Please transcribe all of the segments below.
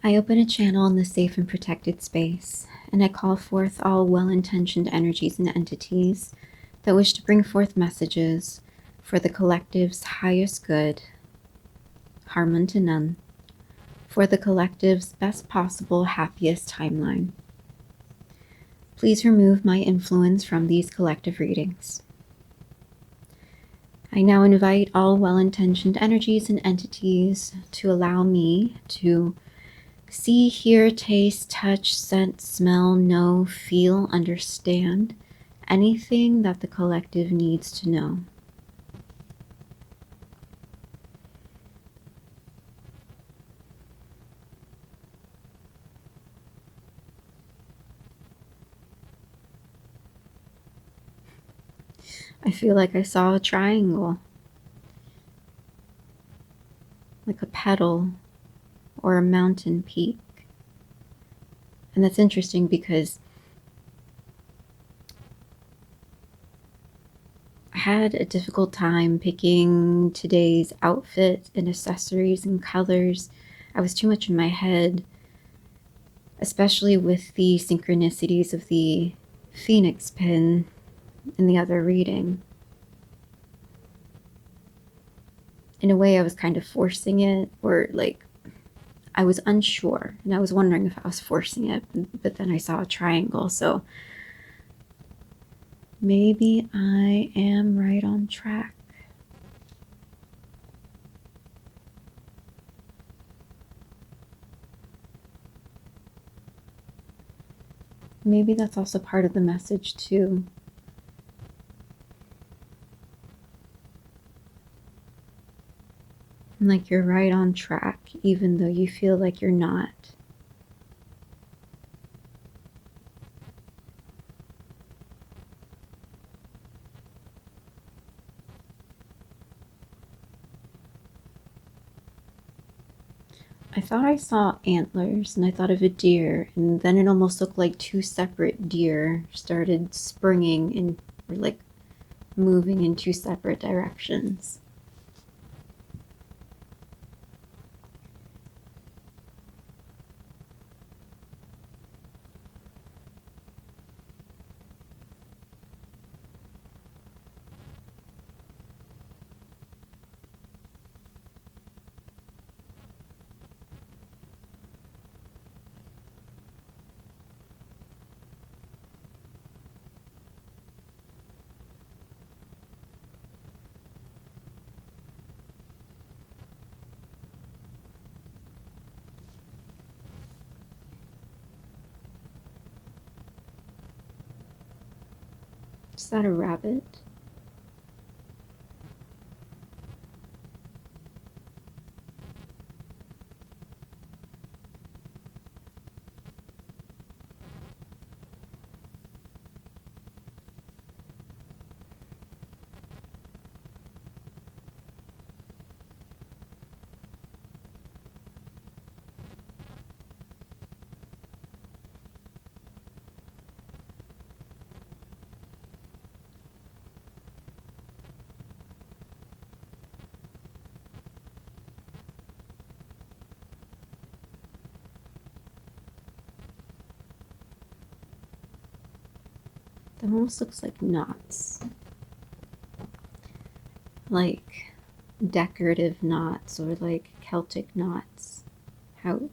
I open a channel in the safe and protected space, and I call forth all well-intentioned energies and entities that wish to bring forth messages for the collective's highest good, harm unto none, for the collective's best possible, happiest timeline. Please remove my influence from these collective readings. I now invite all well-intentioned energies and entities to allow me to see, hear, taste, touch, scent, smell, know, feel, understand anything that the collective needs to know. I feel like I saw a triangle, like a petal or a mountain peak. And that's interesting because I had a difficult time picking today's outfit and accessories and colors. I was too much in my head, especially with the synchronicities of the Phoenix pin in the other reading. In a way, I was kind of forcing it, or like I was unsure, and I was wondering if I was forcing it, but then I saw a triangle, so maybe I am right on track. Maybe that's also part of the message too. Like you're right on track, even though you feel like you're not. I thought I saw antlers, and I thought of a deer, and then it almost looked like two separate deer started springing in, or like moving in two separate directions. Is that a rabbit? That almost looks like knots. Like decorative knots or like Celtic knots. How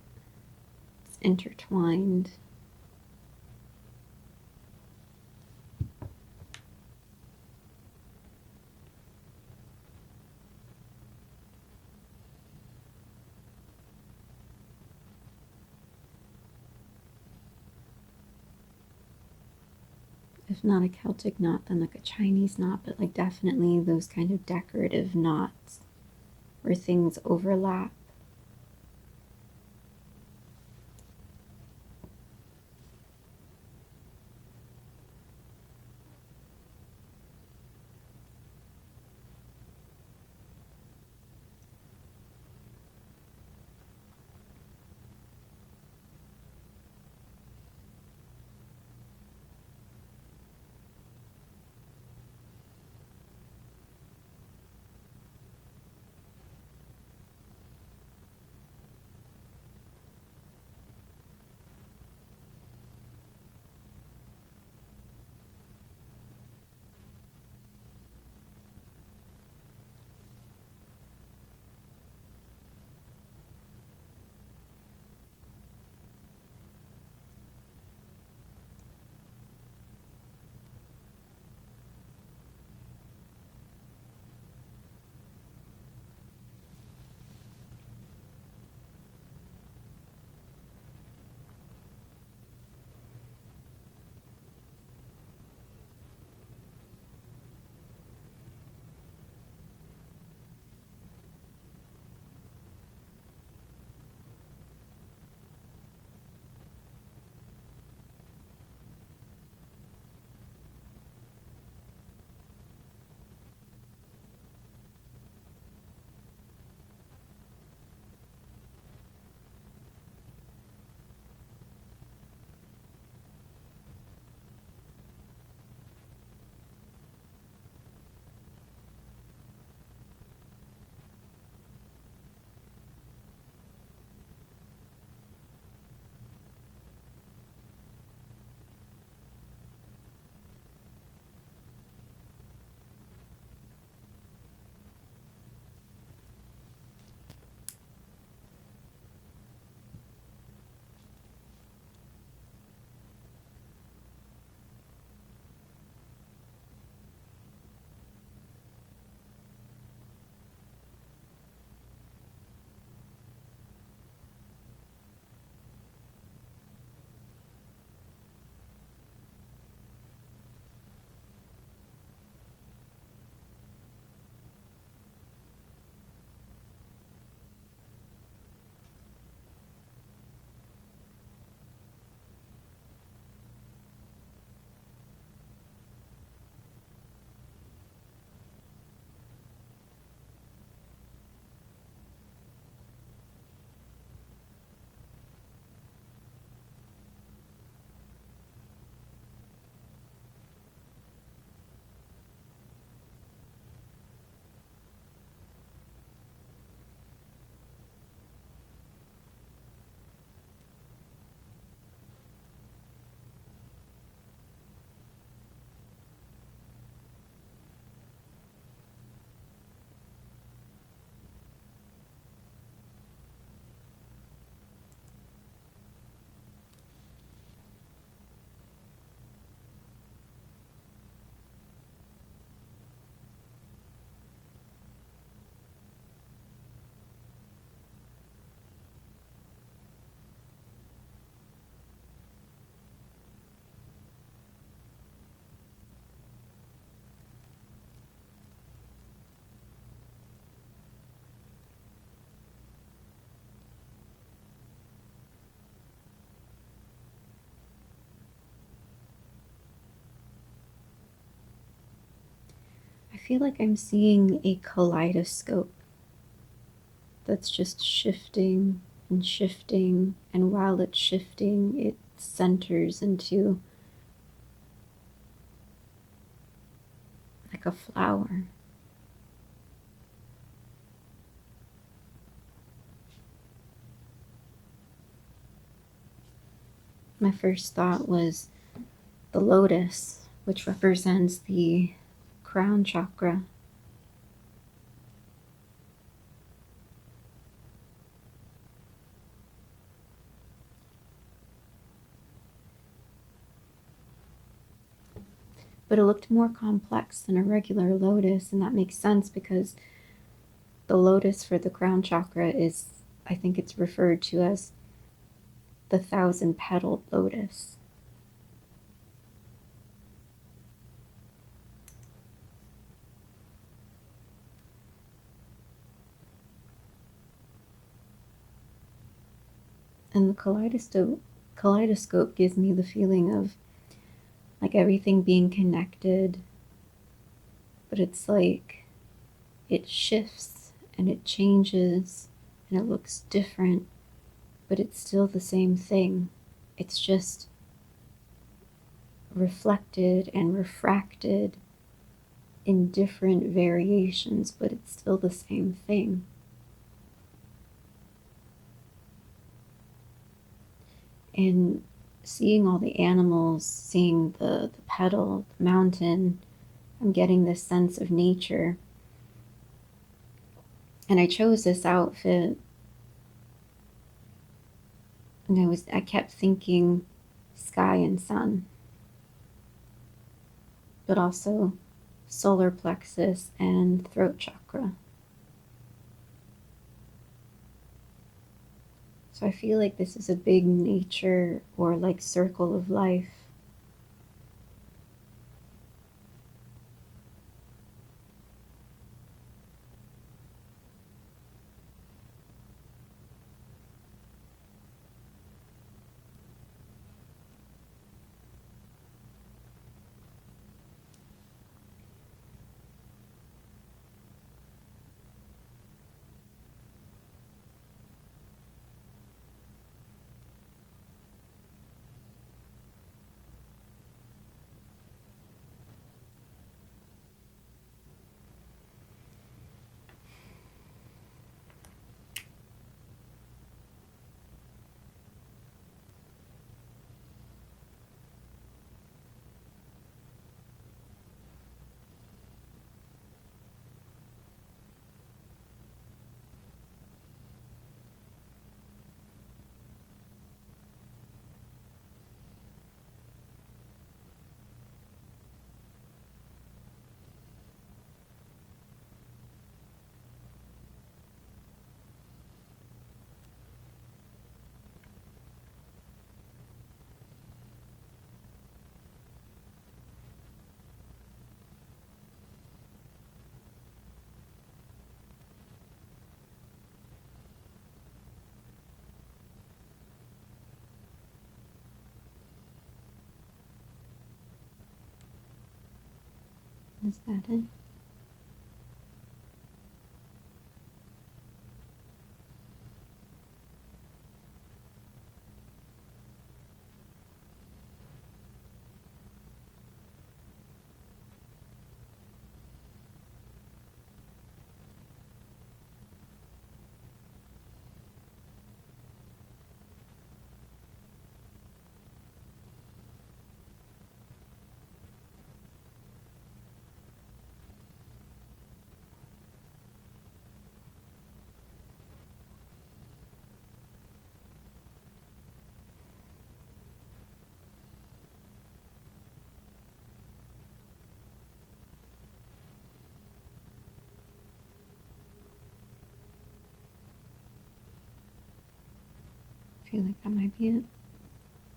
it's intertwined. If not a Celtic knot, then like a Chinese knot, but like definitely those kind of decorative knots where things overlap. feel like I'm seeing a kaleidoscope that's just shifting and shifting, and while it's shifting, it centers into like a flower. My first thought was the lotus, which represents the crown chakra. But it looked more complex than a regular lotus, and that makes sense because the lotus for the crown chakra is, I think it's referred to as the 1,000-petaled lotus. And the kaleidoscope gives me the feeling of like everything being connected, but it's like it shifts and it changes and it looks different, but it's still the same thing. It's just reflected and refracted in different variations, but it's still the same thing. And seeing all the animals, seeing the petal, the mountain, I'm getting this sense of nature. And I chose this outfit, and I kept thinking sky and sun, but also solar plexus and throat chakra. So I feel like this is a big nature or like circle of life. Is that it? I feel like that might be it.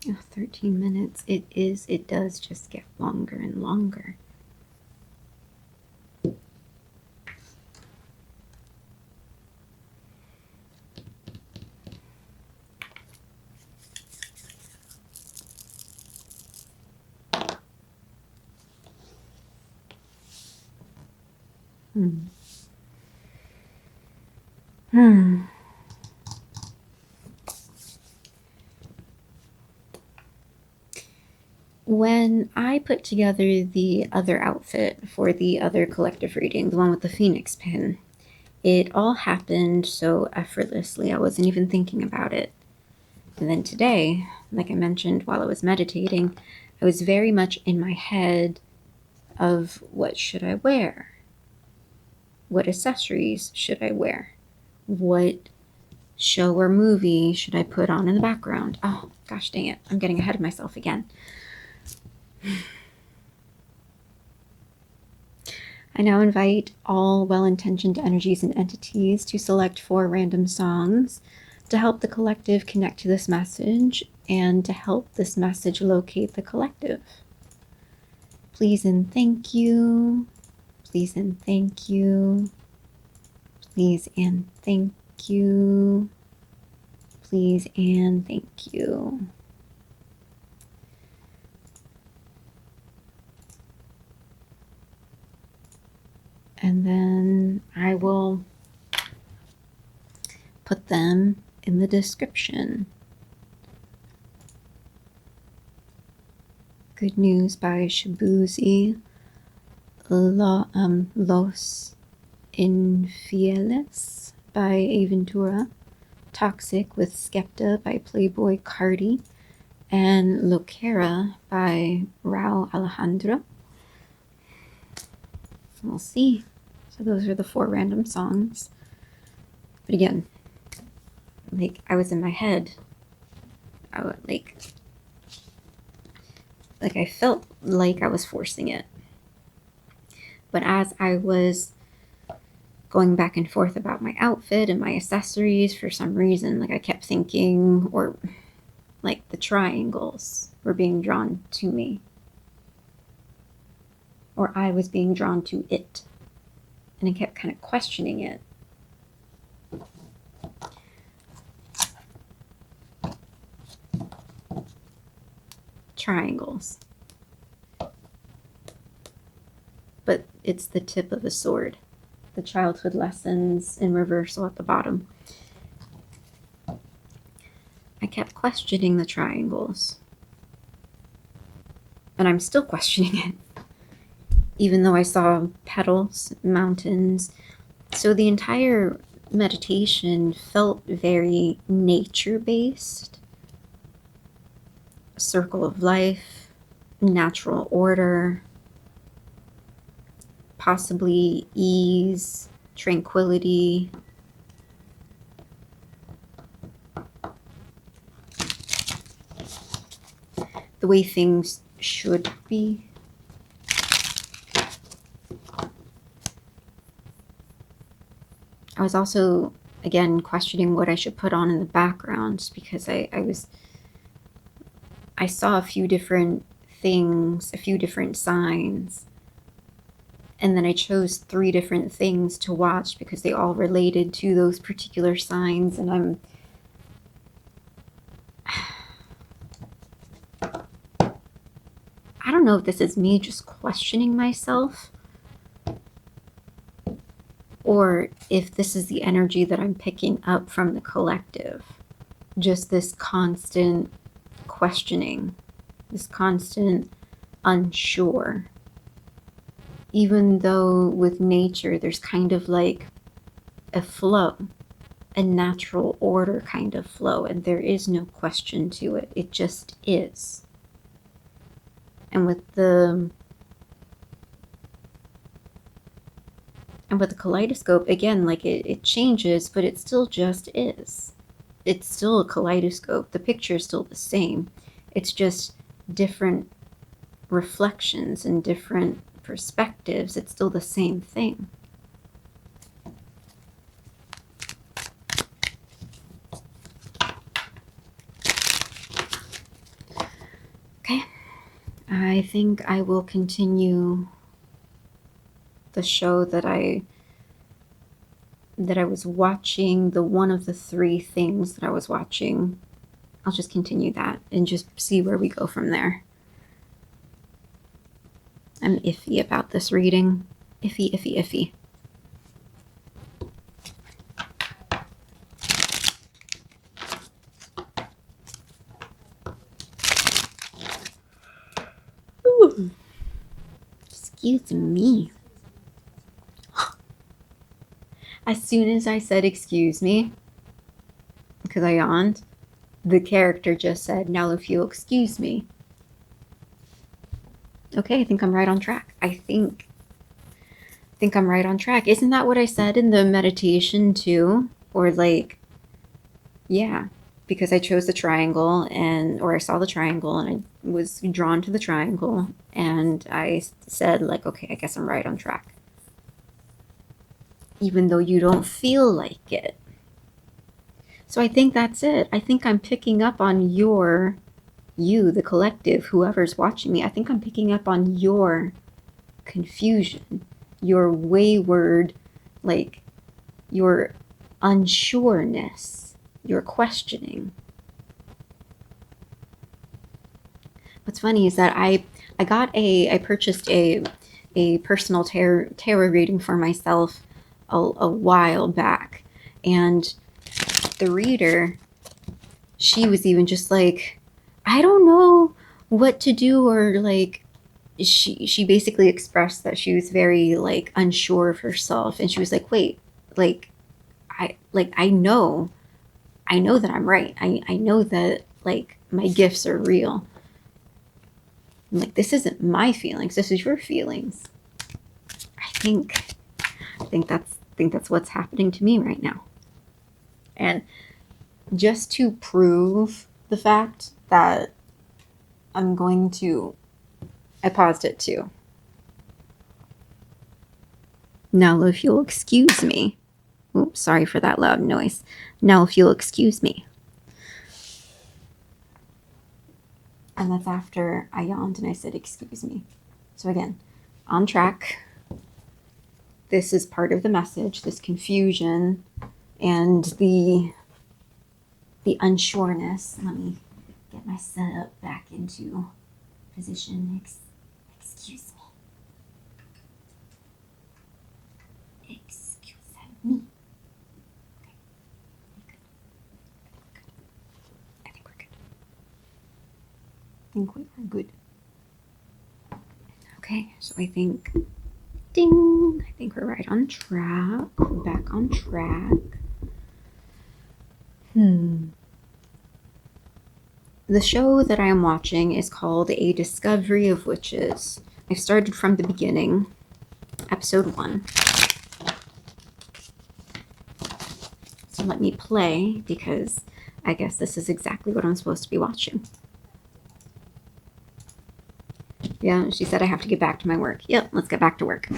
Oh, 13 minutes. It does just get longer and longer. When I put together the other outfit for the other collective reading, the one with the phoenix pin, it all happened so effortlessly. I wasn't even thinking about it. And then today, like I mentioned while I was meditating, I was very much in my head of what should I wear? What accessories should I wear? What show or movie should I put on in the background? Oh, gosh dang it. I'm getting ahead of myself again. I now invite all well-intentioned energies and entities to select 4 random songs to help the collective connect to this message and to help this message locate the collective. Please and thank you. Please and thank you. Please and thank you. Please and thank you. And then I will put them in the description. Good News by Shabuzi. Los Infieles by Aventura. Toxic with Skepta by Playboy Cardi. And Loquera by Rao Alejandro. We'll see. So those are the 4 random songs. But again, like I was in my head. I would, like I felt like I was forcing it. But as I was going back and forth about my outfit and my accessories, for some reason, like I kept thinking, or like the triangles were being drawn to me. Or I was being drawn to it. And I kept kind of questioning it. Triangles. But it's the tip of a sword. The childhood lessons in reversal at the bottom. I kept questioning the triangles. And I'm still questioning it. Even though I saw petals, mountains. So the entire meditation felt very nature-based. Circle of life, natural order, possibly ease, tranquility. The way things should be. I was also, again, questioning what I should put on in the background because I saw a few different things, a few different signs, and then I chose 3 different things to watch because they all related to those particular signs, and I don't know if this is me just questioning myself, or if this is the energy that I'm picking up from the collective. Just this constant questioning, this constant unsure. Even though with nature there's kind of like a flow, a natural order kind of flow, and there is no question to it. It just is. And with the kaleidoscope, again, like it changes, but it still just is. It's still a kaleidoscope. The picture is still the same. It's just different reflections and different perspectives. It's still the same thing. Okay. I think I will continue the show that I was watching, the one of the 3 things that I was watching. I'll just continue that and just see where we go from there. I'm iffy about this reading. Iffy. excuse me. As soon as I said excuse me, because I yawned, the character just said, now if you'll excuse me. Okay, I think I'm right on track. I think I'm right on track. Isn't that what I said in the meditation too? Or like, yeah, because I chose the triangle or I saw the triangle and I was drawn to the triangle and I said like, okay, I guess I'm right on track. Even though you don't feel like it. So I think that's it. I think I'm picking up on you, the collective, whoever's watching me. I think I'm picking up on your confusion, your wayward, like your unsureness, your questioning. What's funny is that I purchased a personal tarot reading for myself a while back, and the reader, she was even just like, I don't know what to do, or like she basically expressed that she was very like unsure of herself, and she was like, wait, I know that I'm right. I know that like my gifts are real. I'm like, this isn't my feelings, this is your feelings. I think that's what's happening to me right now. And just to prove the fact that I'm going to, I paused it too. Now if you'll excuse me. Oops, sorry for that loud noise. Now if you'll excuse me. And that's after I yawned and I said, excuse me. So again, on track. This is part of the message, this confusion and the unsureness. Let me get my setup back into position. Excuse me. Excuse me. Okay. Good. I think we're good. I think we are good. Okay, so I think, ding, I think we're right on track. We're back on track. The show that I am watching is called A Discovery of Witches. I've started from the beginning, episode 1. So let me play, because I guess this is exactly what I'm supposed to be watching. Yeah, she said I have to get back to my work. Yep, let's get back to work.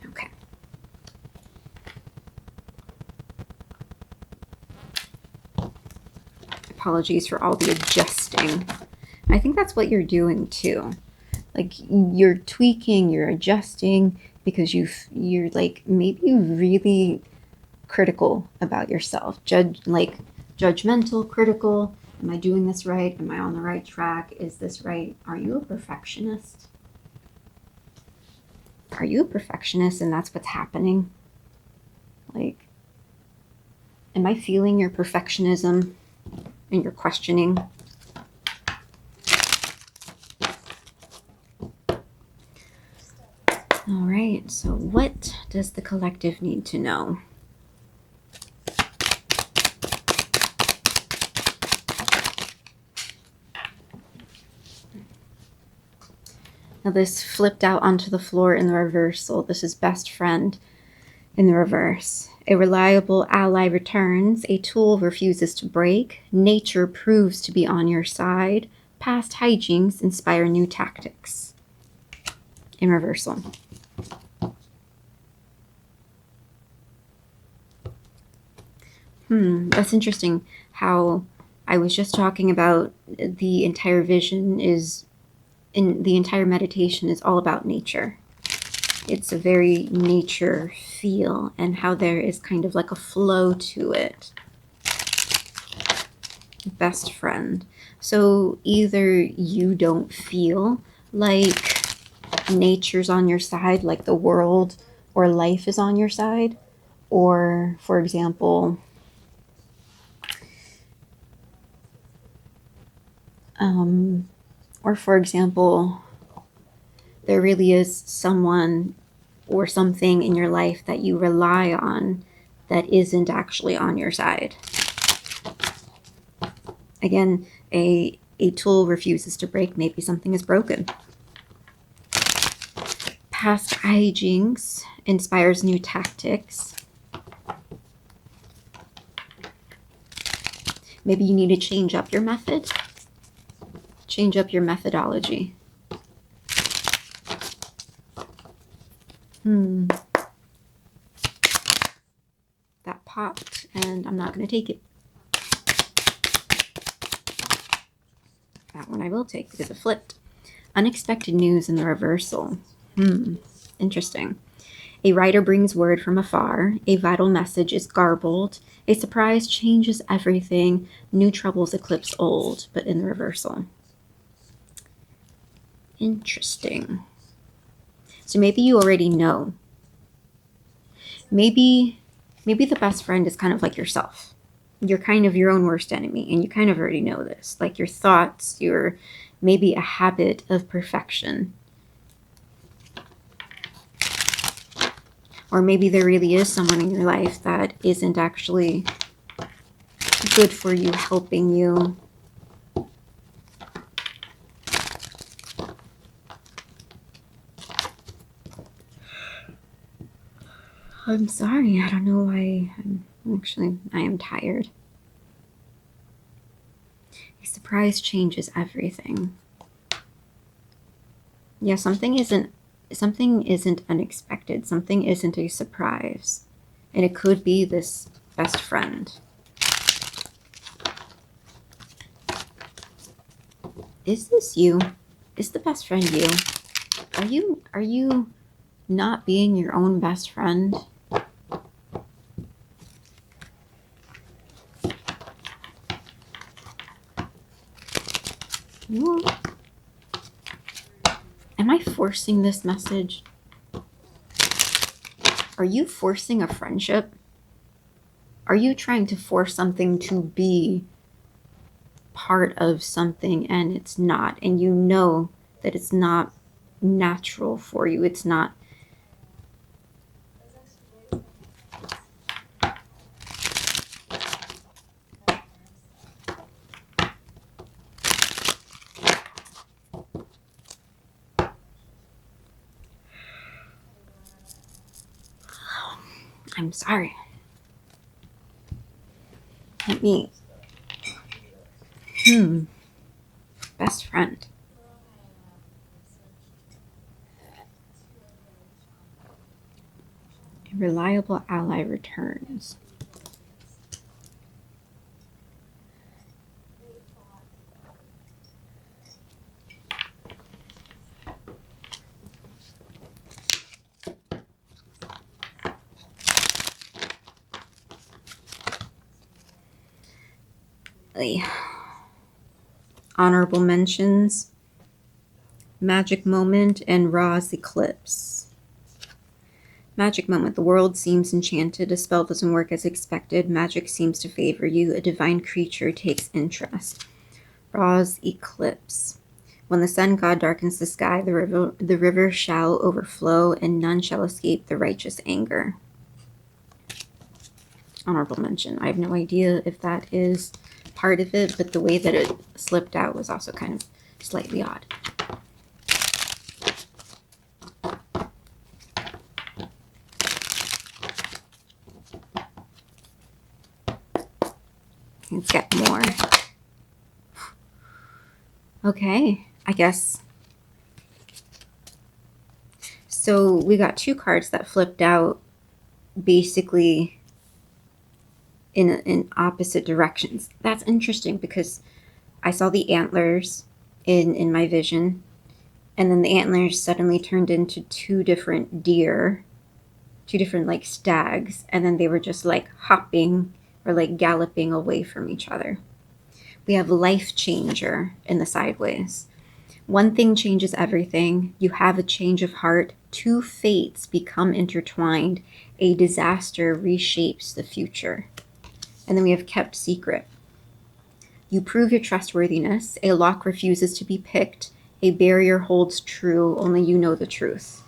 Okay. Apologies for all the adjusting. I think that's what you're doing too. Like you're tweaking, you're adjusting because you're like maybe really critical about yourself. Judgmental, critical. Am I doing this right? Am I on the right track? Is this right? Are you a perfectionist? Are you a perfectionist and that's what's happening? Like, am I feeling your perfectionism and your questioning? All right, so what does the collective need to know? Now this flipped out onto the floor in the reversal. This is best friend in the reverse. A reliable ally returns. A tool refuses to break. Nature proves to be on your side. Past hijinks inspire new tactics. In reversal. That's interesting how I was just talking about the entire vision is, in the entire meditation is all about nature. It's a very nature feel and how there is kind of like a flow to it. Best friend. So either you don't feel like nature's on your side, like the world or life is on your side, or for example, Or for example, there really is someone or something in your life that you rely on that isn't actually on your side. Again, a tool refuses to break. Maybe something is broken. Past hijinks inspires new tactics. Maybe you need to change up your method. Change up your methodology. That popped, and I'm not going to take it. That one I will take because it flipped. Unexpected news in the reversal. Interesting. A writer brings word from afar. A vital message is garbled. A surprise changes everything. New troubles eclipse old, but in the reversal. Interesting. So maybe you already know. Maybe the best friend is kind of like yourself. You're kind of your own worst enemy, and you kind of already know this. Like your thoughts, your maybe a habit of perfection. Or maybe there really is someone in your life that isn't actually good for you, helping you. I'm sorry, I don't know why. I am tired. A surprise changes everything. Yeah, something isn't unexpected. Something isn't a surprise. And it could be this best friend. Is this you? Is the best friend you? Are you not being your own best friend? Am I forcing this message? Are you forcing a friendship? Are you trying to force something to be part of something and it's not? And you know that it's not natural for you. It's not. I'm sorry. Let me. Best friend. A reliable ally returns. Honorable mentions: Magic Moment and Ra's Eclipse. Magic Moment. The world seems enchanted. A spell doesn't work as expected. Magic seems to favor you. A divine creature takes interest. Ra's Eclipse. When the sun god darkens the sky, the river shall overflow, and none shall escape the righteous anger. Honorable mention. I have no idea if that is part of it, but the way that it slipped out was also kind of slightly odd. Let's get more. Okay, I guess. So we got two cards that flipped out basically in opposite directions. That's interesting because I saw the antlers in my vision, and then the antlers suddenly turned into two different deer, two different like stags, and then they were just like hopping or like galloping away from each other. We have Life Changer in the sideways. One thing changes everything. You have a change of heart. Two fates become intertwined. A disaster reshapes the future. And then we have Kept Secret. You prove your trustworthiness. A lock refuses to be picked. A barrier holds true, only you know the truth.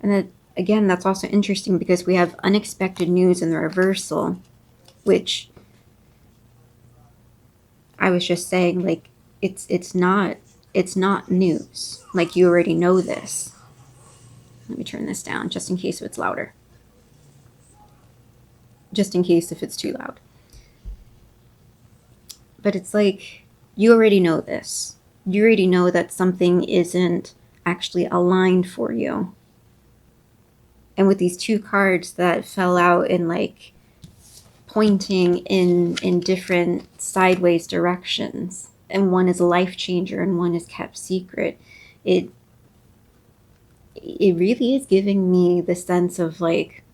And that, again, that's also interesting because we have unexpected news in the reversal, which I was just saying, like, it's not news. Like, you already know this. Let me turn this down just in case it's louder. Just in case if it's too loud. But it's like, you already know this. You already know that something isn't actually aligned for you. And with these two cards that fell out in like pointing in different sideways directions, and one is a life changer and one is kept secret, it really is giving me the sense of like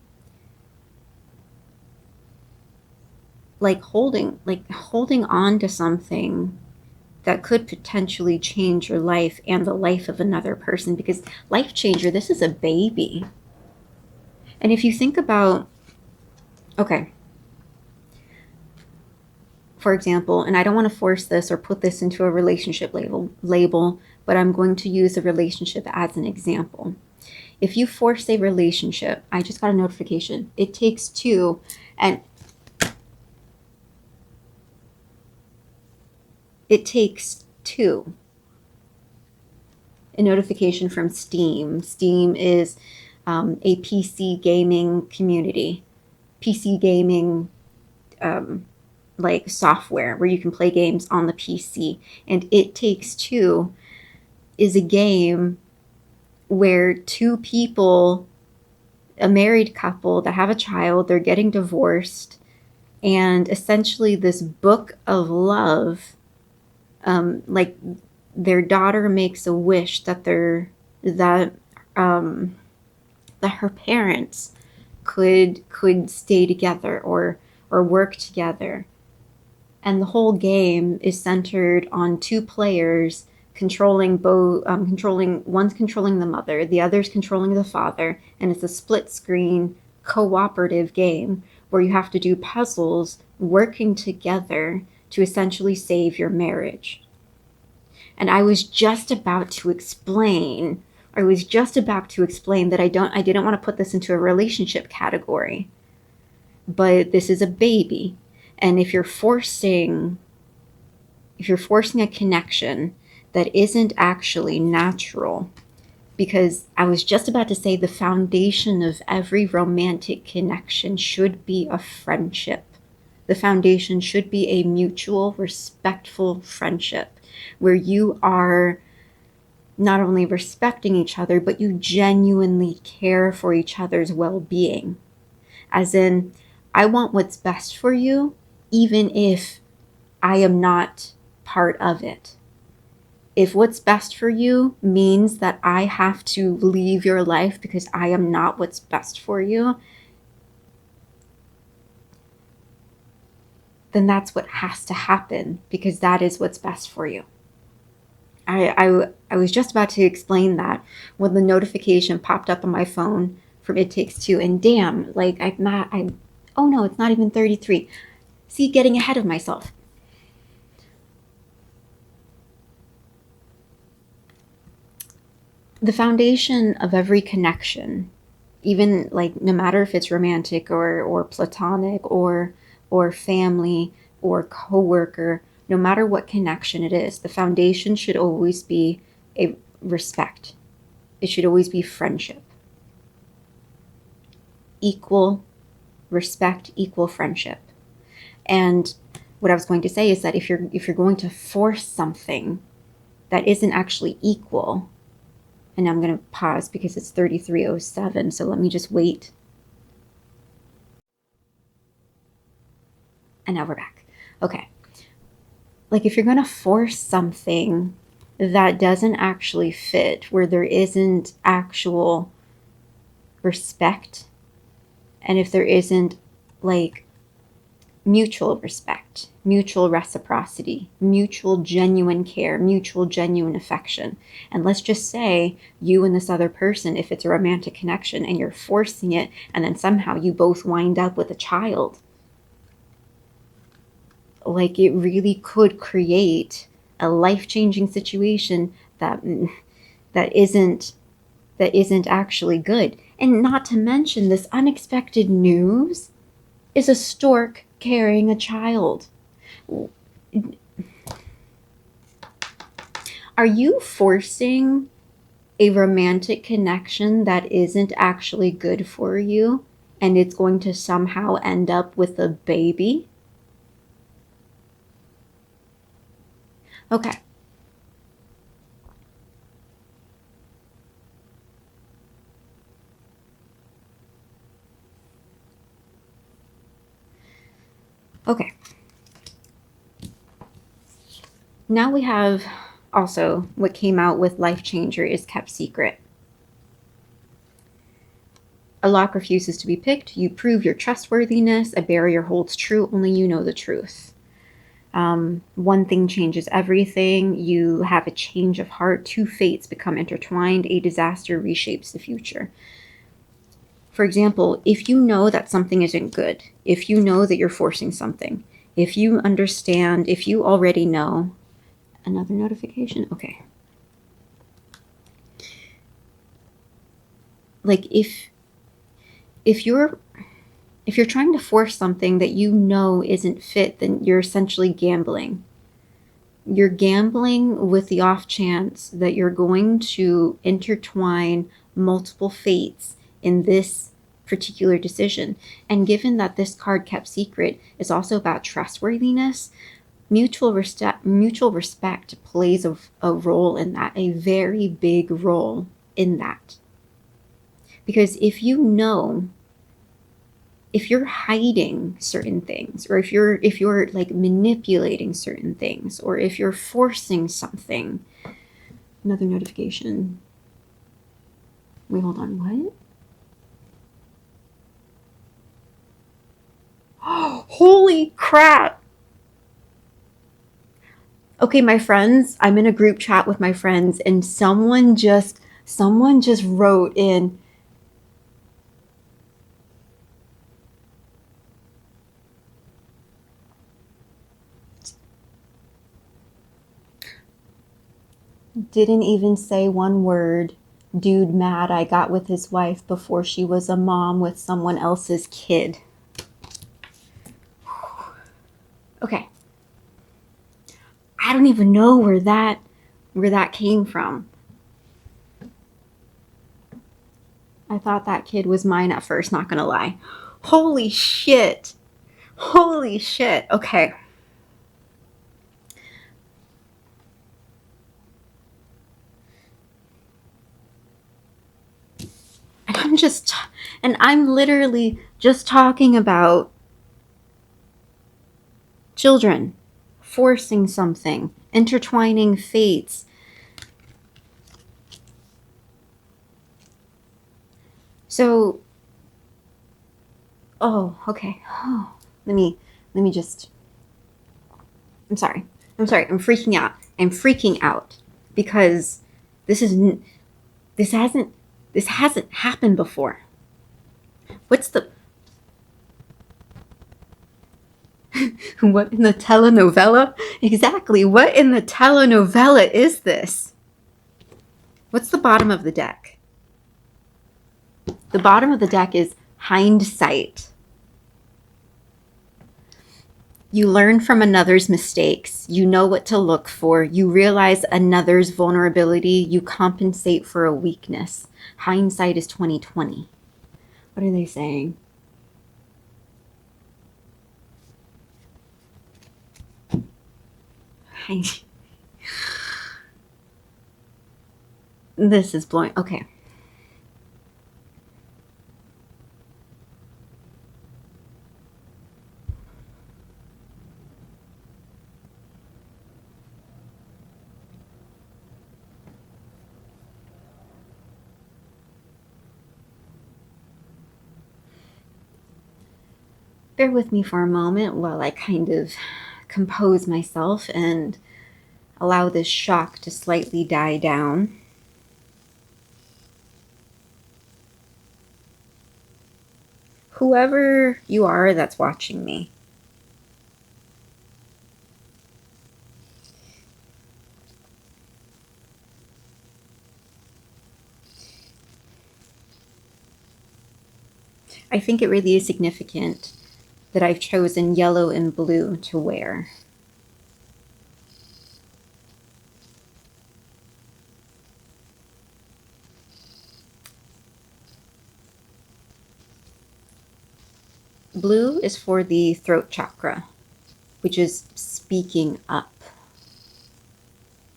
holding on to something that could potentially change your life and the life of another person. Because life changer, this is a baby. And if you think about, okay, for example, and I don't want to force this or put this into a relationship label, but I'm going to use a relationship as an example. If you force a relationship, I just got a notification. It takes two, and it takes two. A notification from Steam. Steam is a PC gaming community, PC gaming like software where you can play games on the PC. And It Takes Two is a game where two people, a married couple that have a child, they're getting divorced, and essentially this book of love, like their daughter makes a wish that that her parents could stay together or work together. And the whole game is centered on two players controlling both, one's controlling the mother, the other's controlling the father, and it's a split screen cooperative game where you have to do puzzles working together to essentially save your marriage. And I was just about to explain that I didn't want to put this into a relationship category, but this is a baby. And if you're forcing a connection that isn't actually natural, because I was just about to say the foundation of every romantic connection should be a friendship. The foundation should be a mutual, respectful friendship where you are not only respecting each other, but you genuinely care for each other's well-being. As in, I want what's best for you, even if I am not part of it. If what's best for you means that I have to leave your life because I am not what's best for you, then that's what has to happen, because that is what's best for you. I was just about to explain that when the notification popped up on my phone from It Takes Two, and damn, like oh no, it's not even 33. See, getting ahead of myself. The foundation of every connection, even like no matter if it's romantic or platonic or family or coworker, no matter what connection it is, the foundation should always be a respect. It should always be friendship. Equal respect, equal friendship. And what I was going to say is that if you're going to force something that isn't actually equal, and I'm going to pause because it's 33:07, so let me just wait. And now we're back. Okay. Like, if you're going to force something that doesn't actually fit, where there isn't actual respect, and if there isn't like mutual respect, mutual reciprocity, mutual genuine care, mutual genuine affection. And let's just say you and this other person, if it's a romantic connection and you're forcing it, and then somehow you both wind up with a child. Like, it really could create a life-changing situation that isn't actually good. And not to mention, this unexpected news is a stork carrying a child. Are you forcing a romantic connection that isn't actually good for you, and it's going to somehow end up with a baby? Okay. Okay. Now we have also what came out with Life Changer is kept secret. A lock refuses to be picked. You prove your trustworthiness. A barrier holds true. Only you know the truth. One thing changes everything. You have a change of heart. Two fates become intertwined. A disaster reshapes the future. For example, if you know that something isn't good, if you know that you're forcing something, if you understand, if you already know, another notification? Okay. Like, if you're trying to force something that you know isn't fit, then you're essentially gambling. You're gambling with the off chance that you're going to intertwine multiple fates in this particular decision. And given that this card kept secret is also about trustworthiness, mutual respect plays a role in that, a very big role in that. Because if you know, if you're hiding certain things, or if you're like manipulating certain things, or if you're forcing something, another notification. Wait, hold on, what? Holy crap! Okay, my friends, I'm in a group chat with my friends, and someone just wrote in, didn't even say one word. Dude mad I got with his wife before she was a mom with someone else's kid. Okay. I don't even know where that came from. I thought that kid was mine at first, not gonna lie. Holy shit. Holy shit. Okay. And I'm literally just talking about children forcing something, intertwining fates. So, okay. Let me just, I'm sorry. I'm freaking out. I'm freaking out because this hasn't happened before. What's the what in the telenovela? Exactly. What in the telenovela is this? What's the bottom of the deck? The bottom of the deck is hindsight. You learn from another's mistakes. You know what to look for. You realize another's vulnerability. You compensate for a weakness. Hindsight is 2020. What are they saying? This is blowing. Okay. Bear with me for a moment while I kind of compose myself and allow this shock to slightly die down. Whoever you are that's watching me, I think it really is significant that I've chosen yellow and blue to wear. Blue is for the throat chakra, which is speaking up,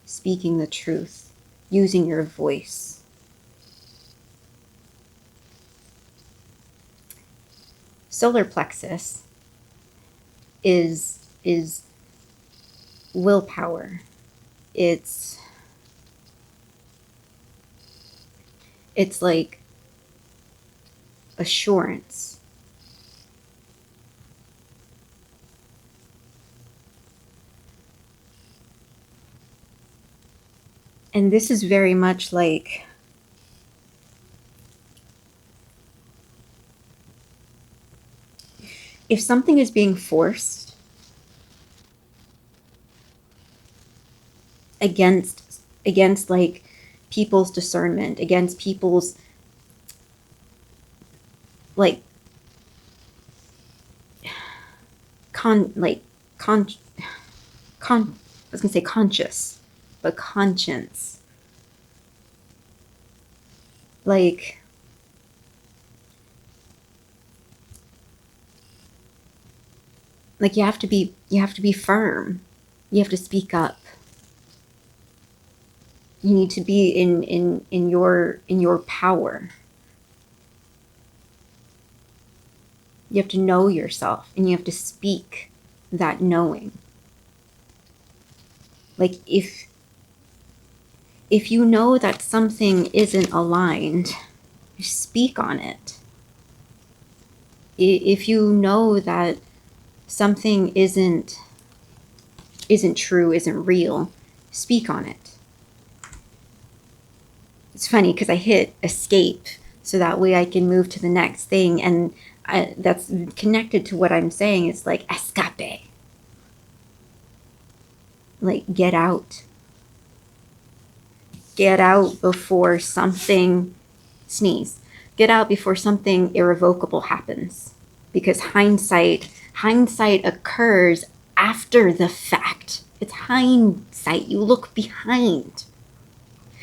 speaking the truth, using your voice. Solar plexus is willpower. It's like assurance. And this is very much like if something is being forced against like people's discernment, against people's like I was gonna say conscious, but conscience. Like you have to be firm. You have to speak up. You need to be in your power. You have to know yourself, and you have to speak that knowing. Like if you know that something isn't aligned, you speak on it. If you know that something isn't true, isn't real, speak on it. It's funny because I hit escape so that way I can move to the next thing, and that's connected to what I'm saying. It's like escape. Like get out. Get out before something, sneeze. Get out before something irrevocable happens. Because hindsight occurs after the fact. It's hindsight. You look behind.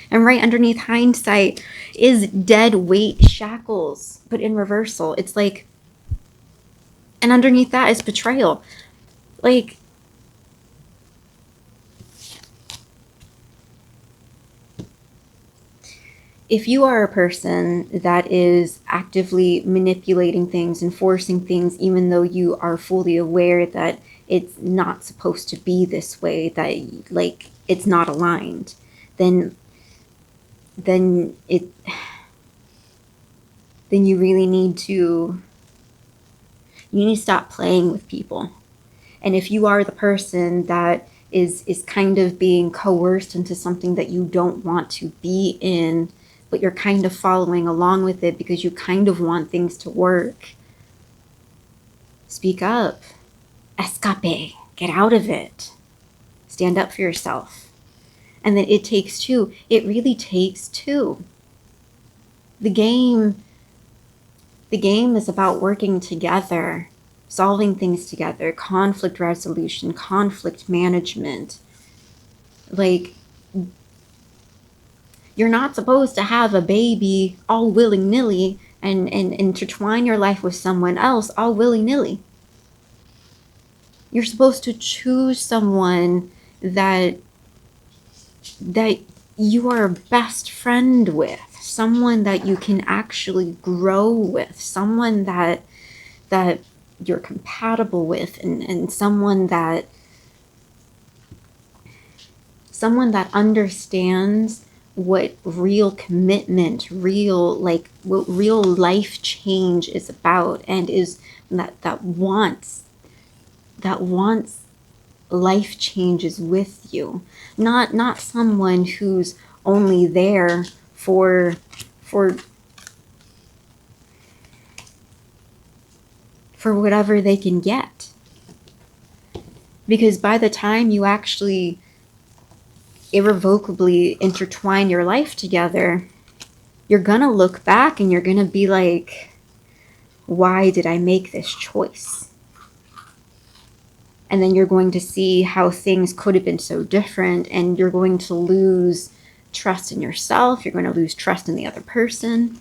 And right underneath hindsight is dead weight shackles, but in reversal. It's like, and underneath that is betrayal. Like, if you are a person that is actively manipulating things and forcing things, even though you are fully aware that it's not supposed to be this way, that like it's not aligned, then you really need to stop playing with people. And if you are the person that is kind of being coerced into something that you don't want to be in, but you're kind of following along with it because you kind of want things to work, speak up. Escape. Get out of it. Stand up for yourself. And then it takes two. It really takes two. The game is about working together, solving things together, conflict resolution, conflict management. Like, you're not supposed to have a baby all willy-nilly and intertwine your life with someone else all willy-nilly. You're supposed to choose someone that you are best friend with, someone that you can actually grow with, someone that you're compatible with, and someone that understands what real commitment, what real life change is about, and is that wants life changes with you. Not someone who's only there for whatever they can get. Because by the time you actually irrevocably intertwine your life together, you're gonna look back and you're gonna be like, why did I make this choice? And then you're going to see how things could have been so different, and you're going to lose trust in yourself. You're going to lose trust in the other person.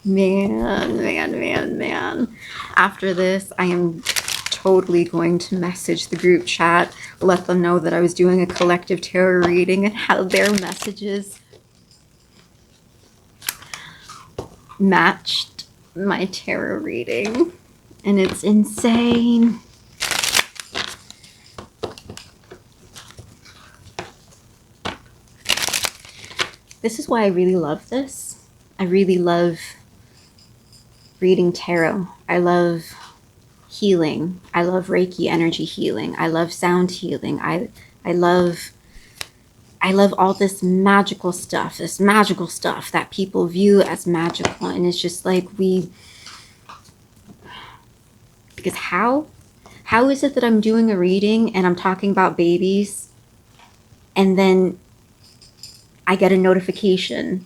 Man. After this, I am totally going to message the group chat, let them know that I was doing a collective tarot reading and how their messages matched my tarot reading. And it's insane. This is why I really love this. I really love reading tarot. I love healing. I love Reiki energy healing. I love sound healing. I love all this magical stuff that people view as magical. And it's just like because how is it that I'm doing a reading and I'm talking about babies, and then I get a notification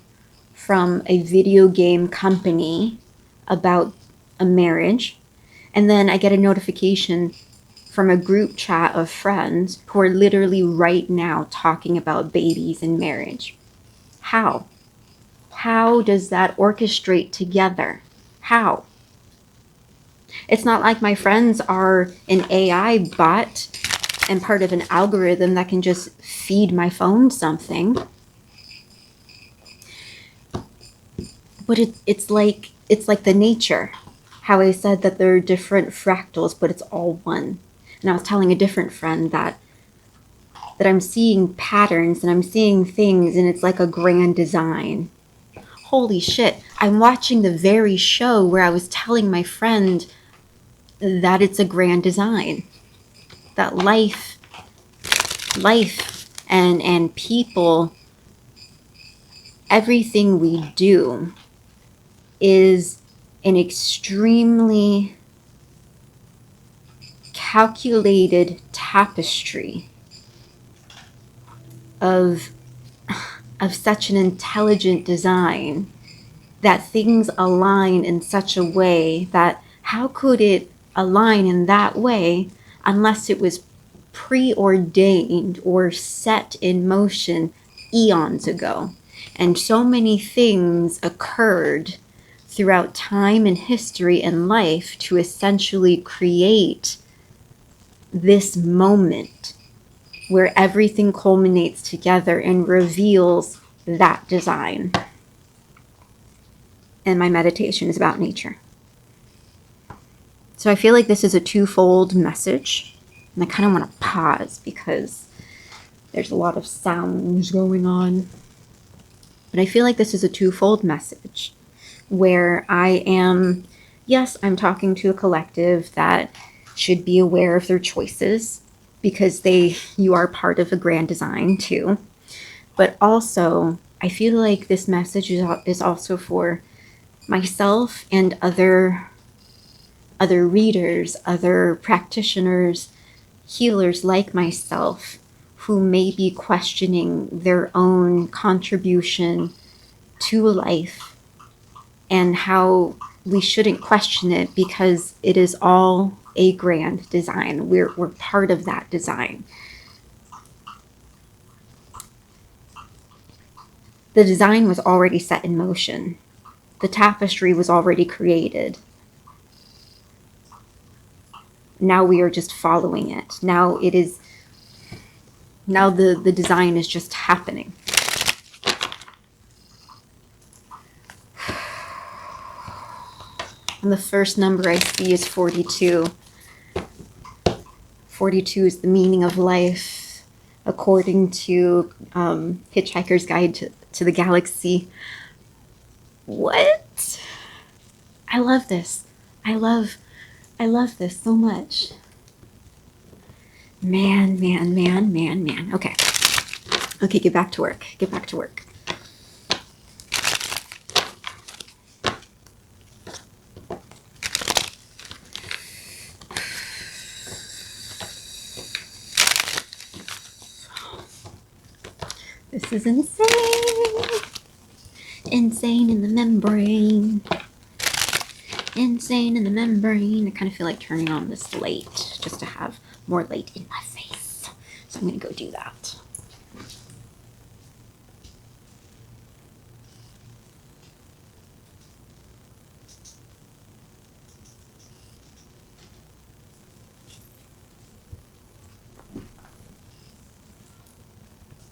from a video game company about a marriage, and then I get a notification from a group chat of friends who are literally right now talking about babies and marriage? How does that orchestrate together? How? It's not like my friends are an AI bot and part of an algorithm that can just feed my phone something. But it's like the nature. How I said that there are different fractals, but it's all one. And I was telling a different friend that I'm seeing patterns and I'm seeing things, and it's like a grand design. Holy shit, I'm watching the very show where I was telling my friend that it's a grand design. That life and people, everything we do is an extremely calculated tapestry of such an intelligent design, that things align in such a way that how could it align in that way unless it was preordained or set in motion eons ago? And so many things occurred throughout time and history and life to essentially create this moment where everything culminates together and reveals that design. And my meditation is about nature. So I feel like this is a twofold message. And I kind of want to pause because there's a lot of sounds going on. But I feel like this is a twofold message where I am, yes, I'm talking to a collective that should be aware of their choices because you are part of a grand design too. But also, I feel like this message is also for myself and other readers, other practitioners, healers like myself, who may be questioning their own contribution to life and how we shouldn't question it because it is all a grand design. We're part of that design. The design was already set in motion. The tapestry was already created. Now we are just following it. Now the design is just happening. And the first number I see is 42. 42 is the meaning of life, according to Hitchhiker's Guide to the Galaxy. What? I love this. I love this so much. Man. Okay. Okay, get back to work. Get back to work. This is insane. Insane in the membrane. Insane in the membrane. I kind of feel like turning on this light just to have more light in my face. So I'm going to go do that.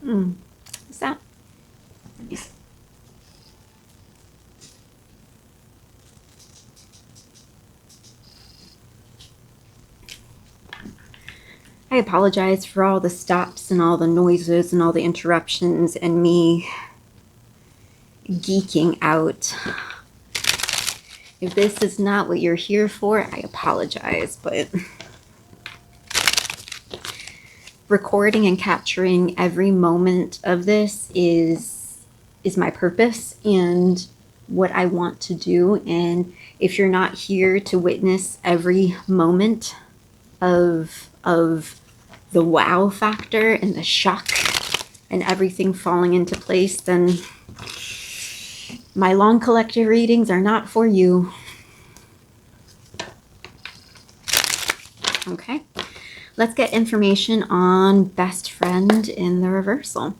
What's that? I apologize for all the stops and all the noises and all the interruptions and me geeking out. If this is not what you're here for, I apologize, but recording and capturing every moment of this is my purpose and what I want to do. And if you're not here to witness every moment of the wow factor and the shock and everything falling into place, then my long collective readings are not for you. Okay, let's get information on best friend in the reversal.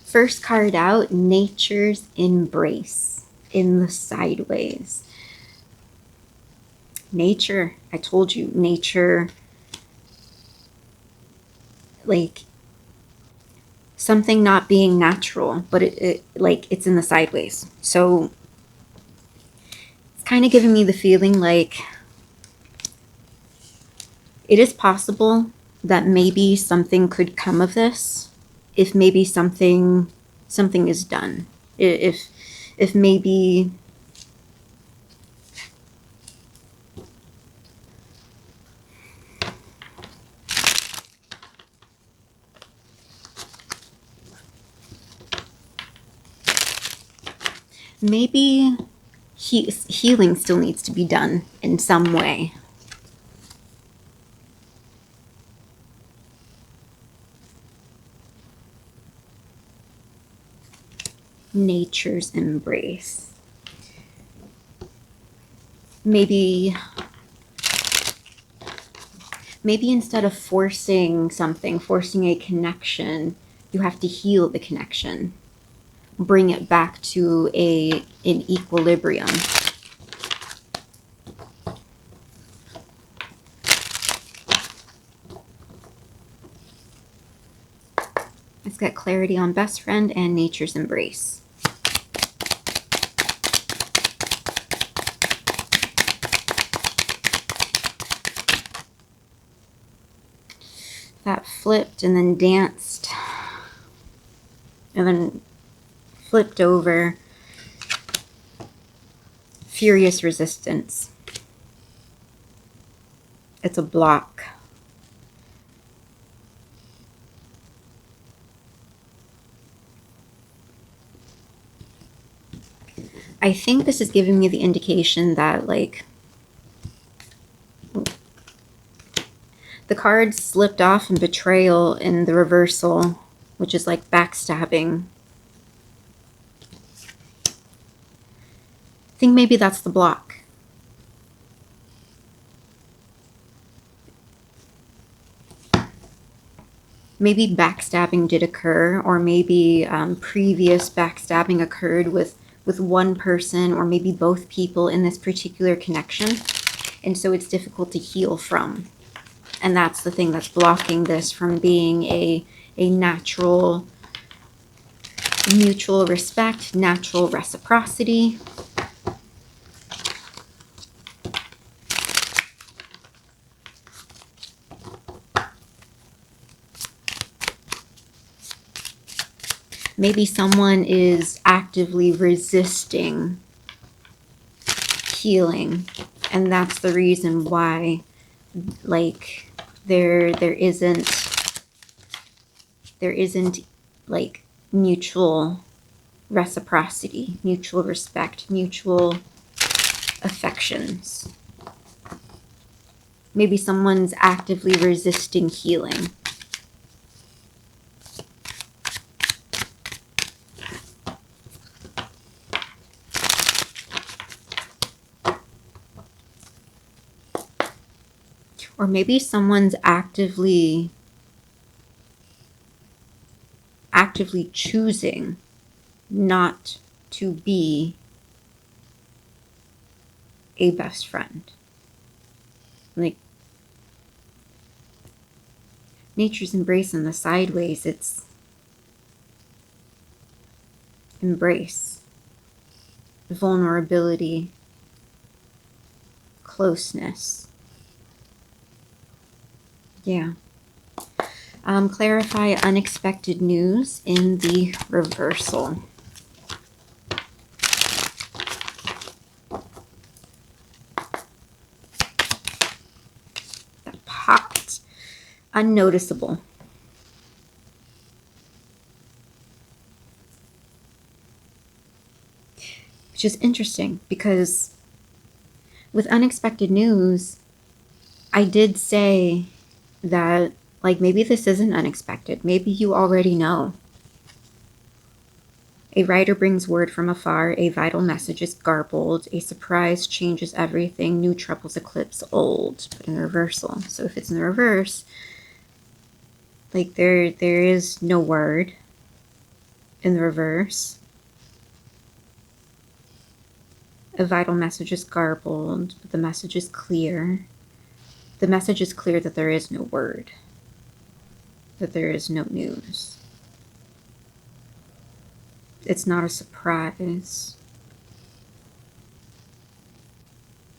First card out, Nature's Embrace in the sideways. Nature, I told you, nature, like something not being natural, but it like it's in the sideways. So it's kind of giving me the feeling like it is possible that maybe something could come of this if maybe something is done. If maybe healing still needs to be done in some way. Nature's Embrace. Maybe instead of forcing something, forcing a connection, you have to heal the connection. Bring it back to an equilibrium. Let's get clarity on best friend and Nature's Embrace. That flipped and then danced and then flipped over. Furious resistance. It's a block. I think this is giving me the indication that, like, the cards slipped off in betrayal in the reversal, which is like backstabbing. I think maybe that's the block. Maybe backstabbing did occur, or maybe previous backstabbing occurred with one person or maybe both people in this particular connection. And so it's difficult to heal from. And that's the thing that's blocking this from being a natural mutual respect, natural reciprocity. Maybe someone is actively resisting healing, and that's the reason why, like, there isn't like mutual reciprocity, mutual respect, mutual affections. Maybe someone's actively resisting healing. Or maybe someone's actively choosing not to be a best friend. Like, nature's embracing the sideways. It's embrace, vulnerability, closeness. Yeah. Clarify unexpected news in the reversal. That popped. Unnoticeable. Which is interesting because with unexpected news, I did say that, like, maybe this isn't unexpected. Maybe you already know. A rider brings word from afar. A vital message is garbled. A surprise changes everything. New troubles eclipse old. But in reversal. So if it's in the reverse, like, there is no word in the reverse. A vital message is garbled, but the message is clear. The message is clear that there is no word, that there is no news. It's not a surprise.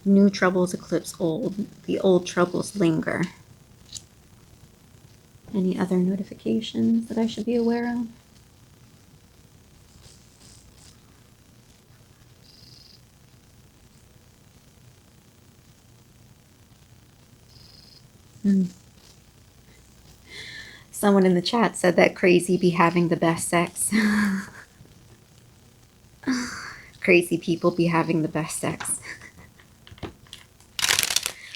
New troubles eclipse old. The old troubles linger. Any other notifications that I should be aware of? Someone in the chat said that crazy be having the best sex. Crazy people be having the best sex.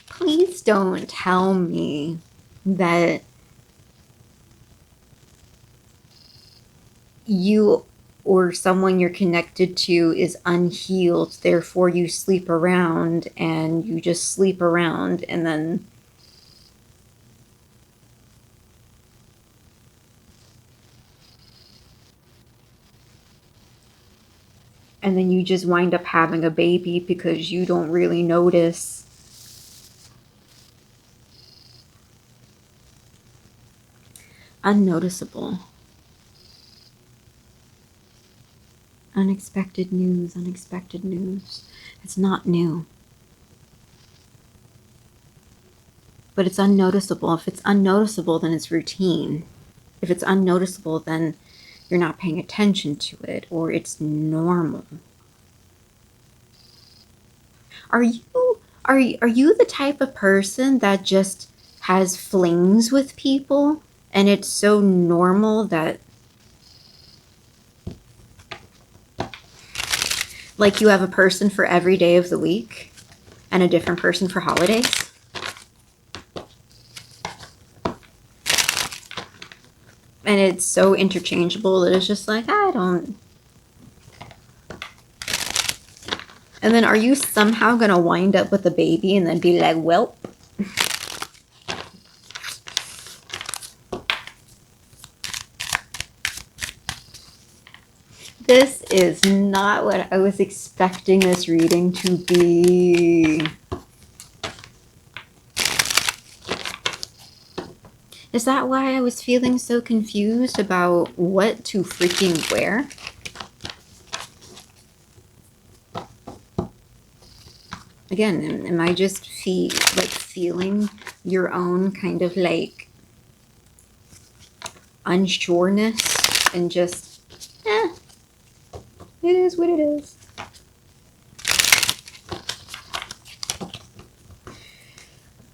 Please don't tell me that you or someone you're connected to is unhealed, therefore you sleep around and you just sleep around and then you just wind up having a baby because you don't really notice. Unnoticeable. Unexpected news, unexpected news. It's not new. But it's unnoticeable. If it's unnoticeable, then it's routine. If it's unnoticeable, then you're not paying attention to it, or it's normal. Are you the type of person that just has flings with people and it's so normal that, like, you have a person for every day of the week and a different person for holidays? And it's so interchangeable that it's just like, I don't. And then are you somehow going to wind up with a baby and then be like, well. This is not what I was expecting this reading to be. Is that why I was feeling so confused about what to freaking wear? Again, am I just feeling your own kind of like unsureness and just It is what it is.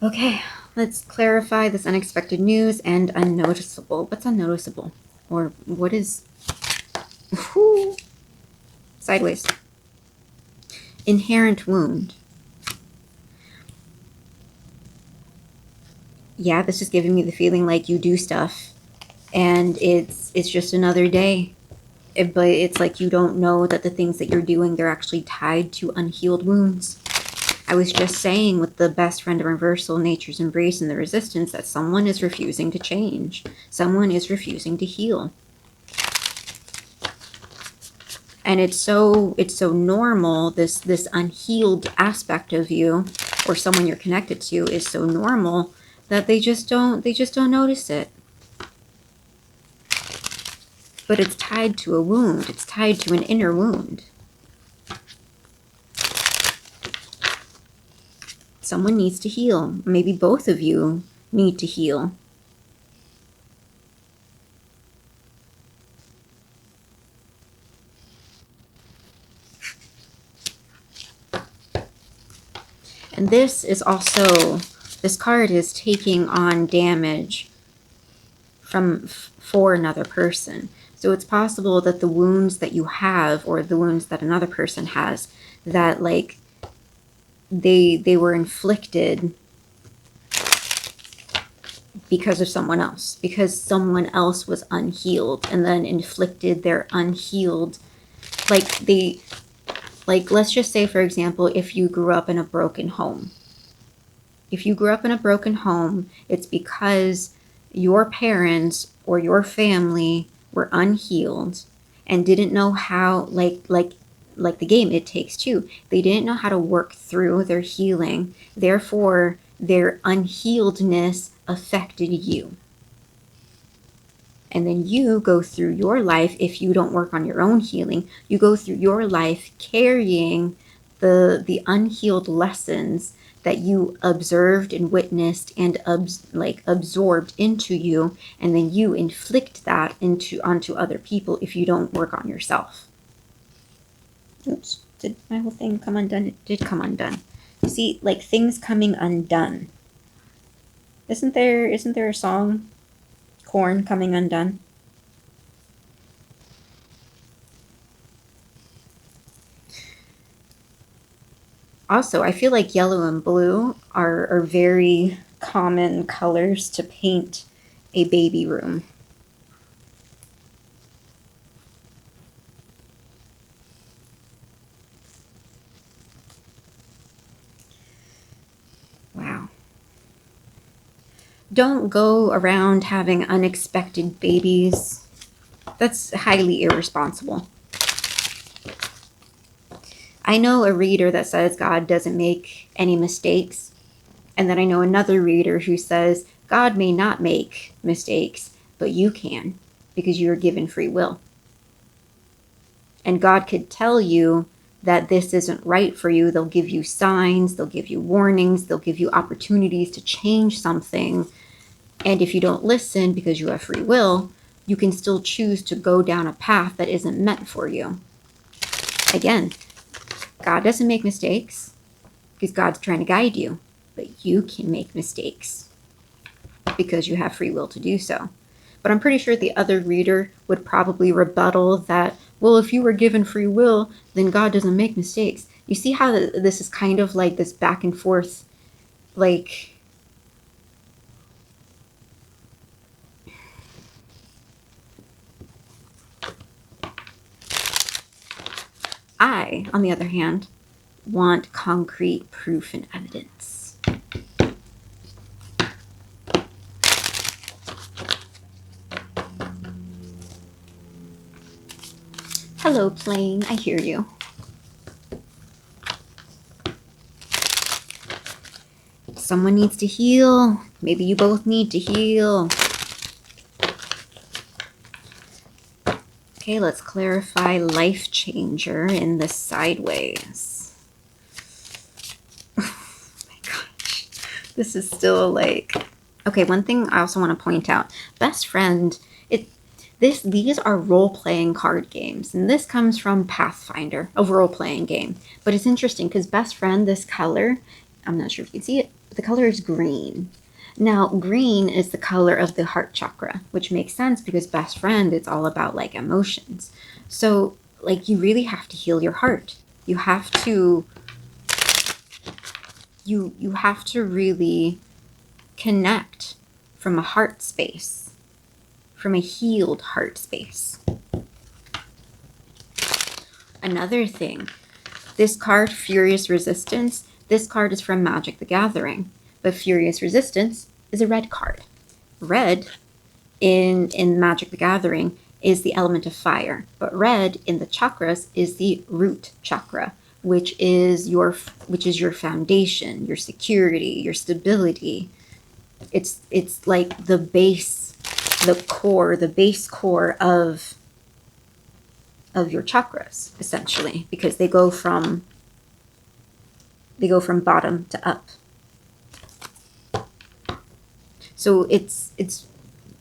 Okay, let's clarify this unexpected news and unnoticeable. What's unnoticeable? Or what is... Whew. Sideways. Inherent wound. Yeah, this is giving me the feeling like you do stuff and it's just another day. But it's like you don't know that the things that you're doing, they're actually tied to unhealed wounds. I was just saying with the best friend of reversal, nature's embrace, and the resistance, that someone is refusing to change. Someone is refusing to heal. And it's so normal, this unhealed aspect of you, or someone you're connected to, is so normal that they just don't notice it. But it's tied to a wound. It's tied to an inner wound. Someone needs to heal. Maybe both of you need to heal. And this is also, this card is taking on damage for another person. So it's possible that the wounds that you have, or the wounds that another person has, that like they were inflicted because of someone else, because someone else was unhealed and then inflicted their unhealed, like let's just say, for example, if you grew up in a broken home. If you grew up in a broken home, it's because your parents or your family were unhealed and didn't know how, like the game It Takes Two. They didn't know how to work through their healing. Therefore, their unhealedness affected you. And then you go through your life, if you don't work on your own healing, you go through your life carrying the unhealed lessons that you observed and witnessed and absorbed into you, and then you inflict that onto other people if you don't work on yourself. Oops, did my whole thing come undone? It did come undone. You see, like things coming undone. Isn't there a song? Corn Coming Undone. Also, I feel like yellow and blue are very common colors to paint a baby room. Wow. Don't go around having unexpected babies. That's highly irresponsible. I know a reader that says God doesn't make any mistakes. And then I know another reader who says God may not make mistakes, but you can, because you're given free will. And God could tell you that this isn't right for you. They'll give you signs, they'll give you warnings, they'll give you opportunities to change something. And if you don't listen because you have free will, you can still choose to go down a path that isn't meant for you. Again, God doesn't make mistakes because God's trying to guide you, but you can make mistakes because you have free will to do so. But I'm pretty sure the other reader would probably rebuttal that, well, if you were given free will, then God doesn't make mistakes. You see how this is kind of like this back and forth, like... I, on the other hand, want concrete proof and evidence. Hello, plane. I hear you. Someone needs to heal. Maybe you both need to heal. Okay, let's clarify life changer in the sideways. Oh my gosh. This is still like... Okay, one thing I also want to point out. Best friend, These are role-playing card games, and this comes from Pathfinder, a role-playing game. But it's interesting because best friend, this color, I'm not sure if you can see it, but the color is green. Now, green is the color of the heart chakra, which makes sense because best friend, it's all about like emotions. So like you really have to heal your heart. You have to you have to really connect from a heart space, from a healed heart space. Another thing, this card, Furious Resistance, this card is from Magic the Gathering, but Furious Resistance is a red card. Red in Magic the Gathering is the element of fire, but red in the chakras is the root chakra, which is your foundation, your security, your stability. It's like the base, the base core of your chakras, essentially, because they go from bottom to up. So this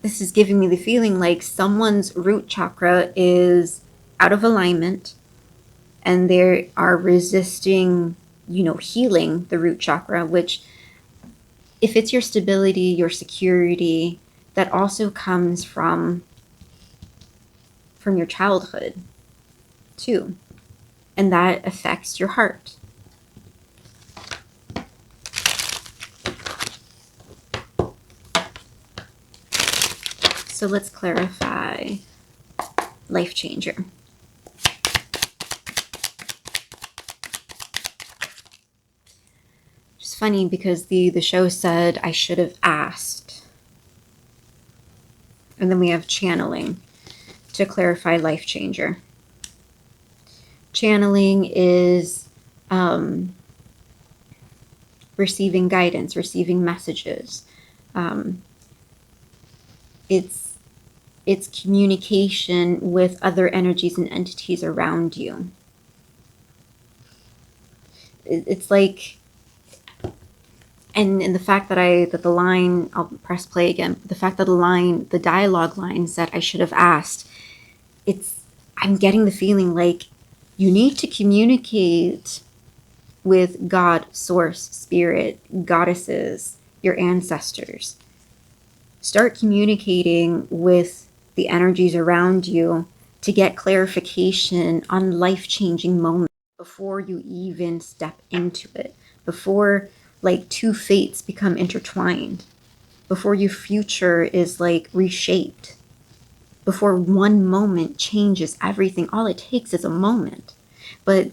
is giving me the feeling like someone's root chakra is out of alignment and they are resisting, healing the root chakra, which if it's your stability, your security, that also comes from your childhood too. And that affects your heart. So let's clarify life changer. It's funny because the show said I should have asked. And then we have channeling to clarify life changer. Channeling is receiving guidance, receiving messages. It's communication with other energies and entities around you. It's like, and the fact that the line, I'll press play again, the fact that the dialogue line said I should have asked, I'm getting the feeling like you need to communicate with God, source, spirit, goddesses, your ancestors. Start communicating with the energies around you to get clarification on life-changing moments before you even step into it, before like two fates become intertwined, before your future is like reshaped, before one moment changes everything. All it takes is a moment. But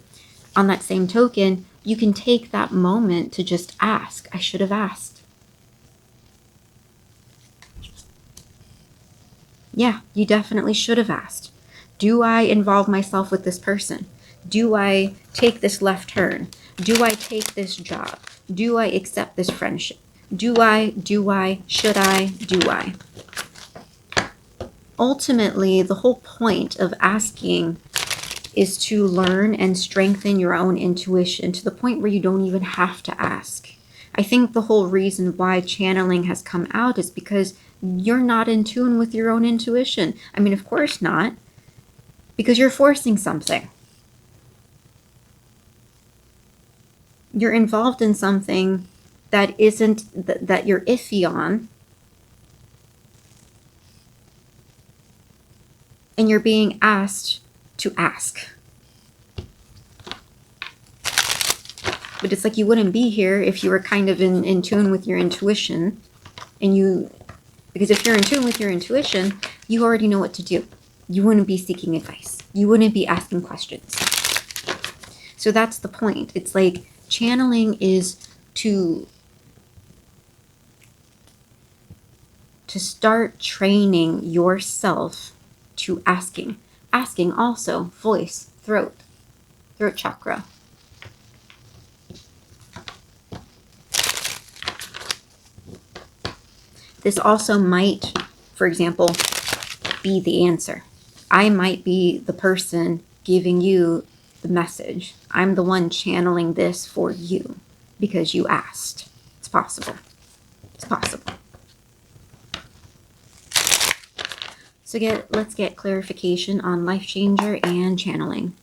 on that same token, you can take that moment to just ask. I should have asked. Yeah, you definitely should have asked. Do I involve myself with this person? Do I take this left turn? Do I take this job? Do I accept this friendship? Do I, should I, do I? Ultimately, the whole point of asking is to learn and strengthen your own intuition to the point where you don't even have to ask. I think the whole reason why channeling has come out is because you're not in tune with your own intuition. I mean, of course not, because you're forcing something. You're involved in something that that you're iffy on, and you're being asked to ask. But it's like you wouldn't be here if you were kind of in tune with your intuition, because if you're in tune with your intuition, you already know what to do. You wouldn't be seeking advice. You wouldn't be asking questions. So that's the point. It's like channeling is to start training yourself to asking. Asking also, voice, throat chakra. This also might, for example, be the answer. I might be the person giving you the message. I'm the one channeling this for you because you asked. It's possible. It's possible. So let's get clarification on life changer and channeling.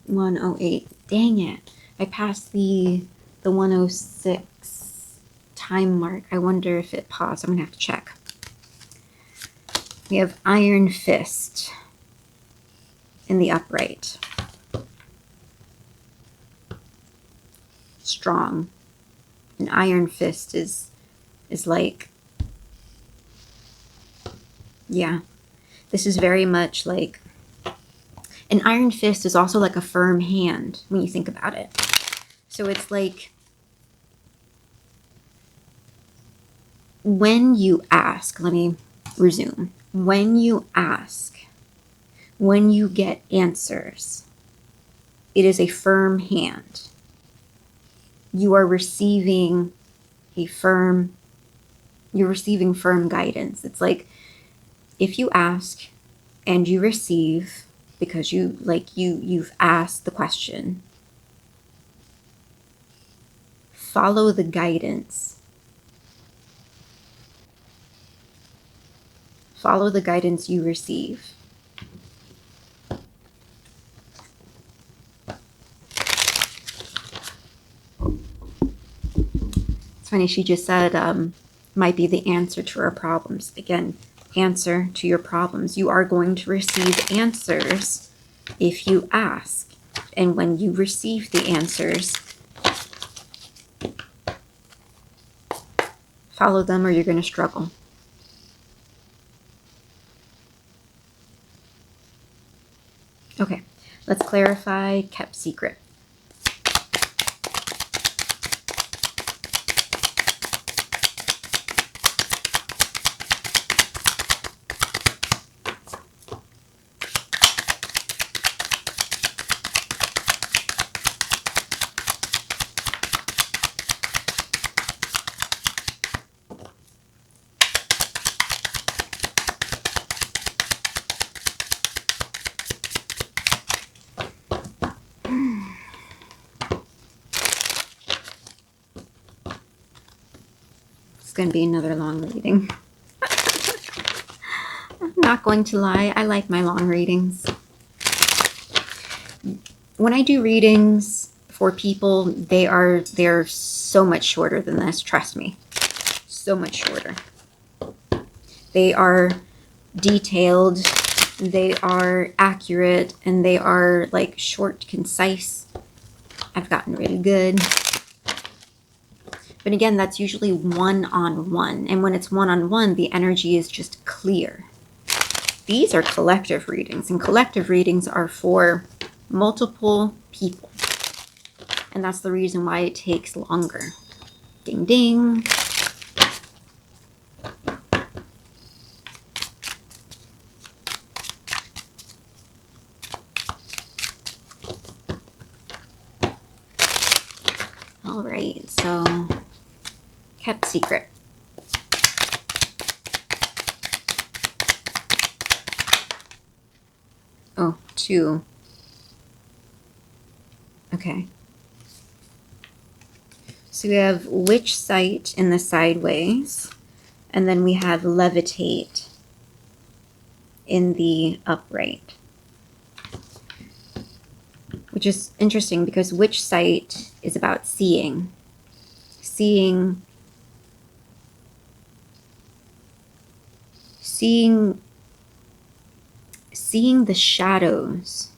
$108. Dang it. I passed the 106 time mark. I wonder if it paused. I'm going to have to check. We have Iron Fist in the upright. Strong. An Iron Fist is like, yeah, this is very much like, an Iron Fist is also like a firm hand when you think about it. So it's like, when you ask, let me resume. When you ask, when you get answers, it is a firm hand. You are receiving firm guidance. It's like, if you ask and you receive, because you've asked the question, follow the guidance. Follow the guidance you receive. It's funny, she just said, might be the answer to our problems. Again, answer to your problems. You are going to receive answers if you ask. And when you receive the answers, follow them or you're going to struggle. Okay, let's clarify kept secret. Going to be another long reading. I'm not going to lie, I like my long readings. When I do readings for people, they're so much shorter than this, trust me. So much shorter. They are detailed, they are accurate, and they are like short, concise. I've gotten really good. But again, that's usually one-on-one. And when it's one-on-one, the energy is just clear. These are collective readings, and collective readings are for multiple people. And that's the reason why it takes longer. Ding, ding. All right, so kept secret. Oh, 2. Okay. So we have witch sight in the sideways, and then we have levitate in the upright. Which is interesting because witch sight is about seeing. Seeing the shadows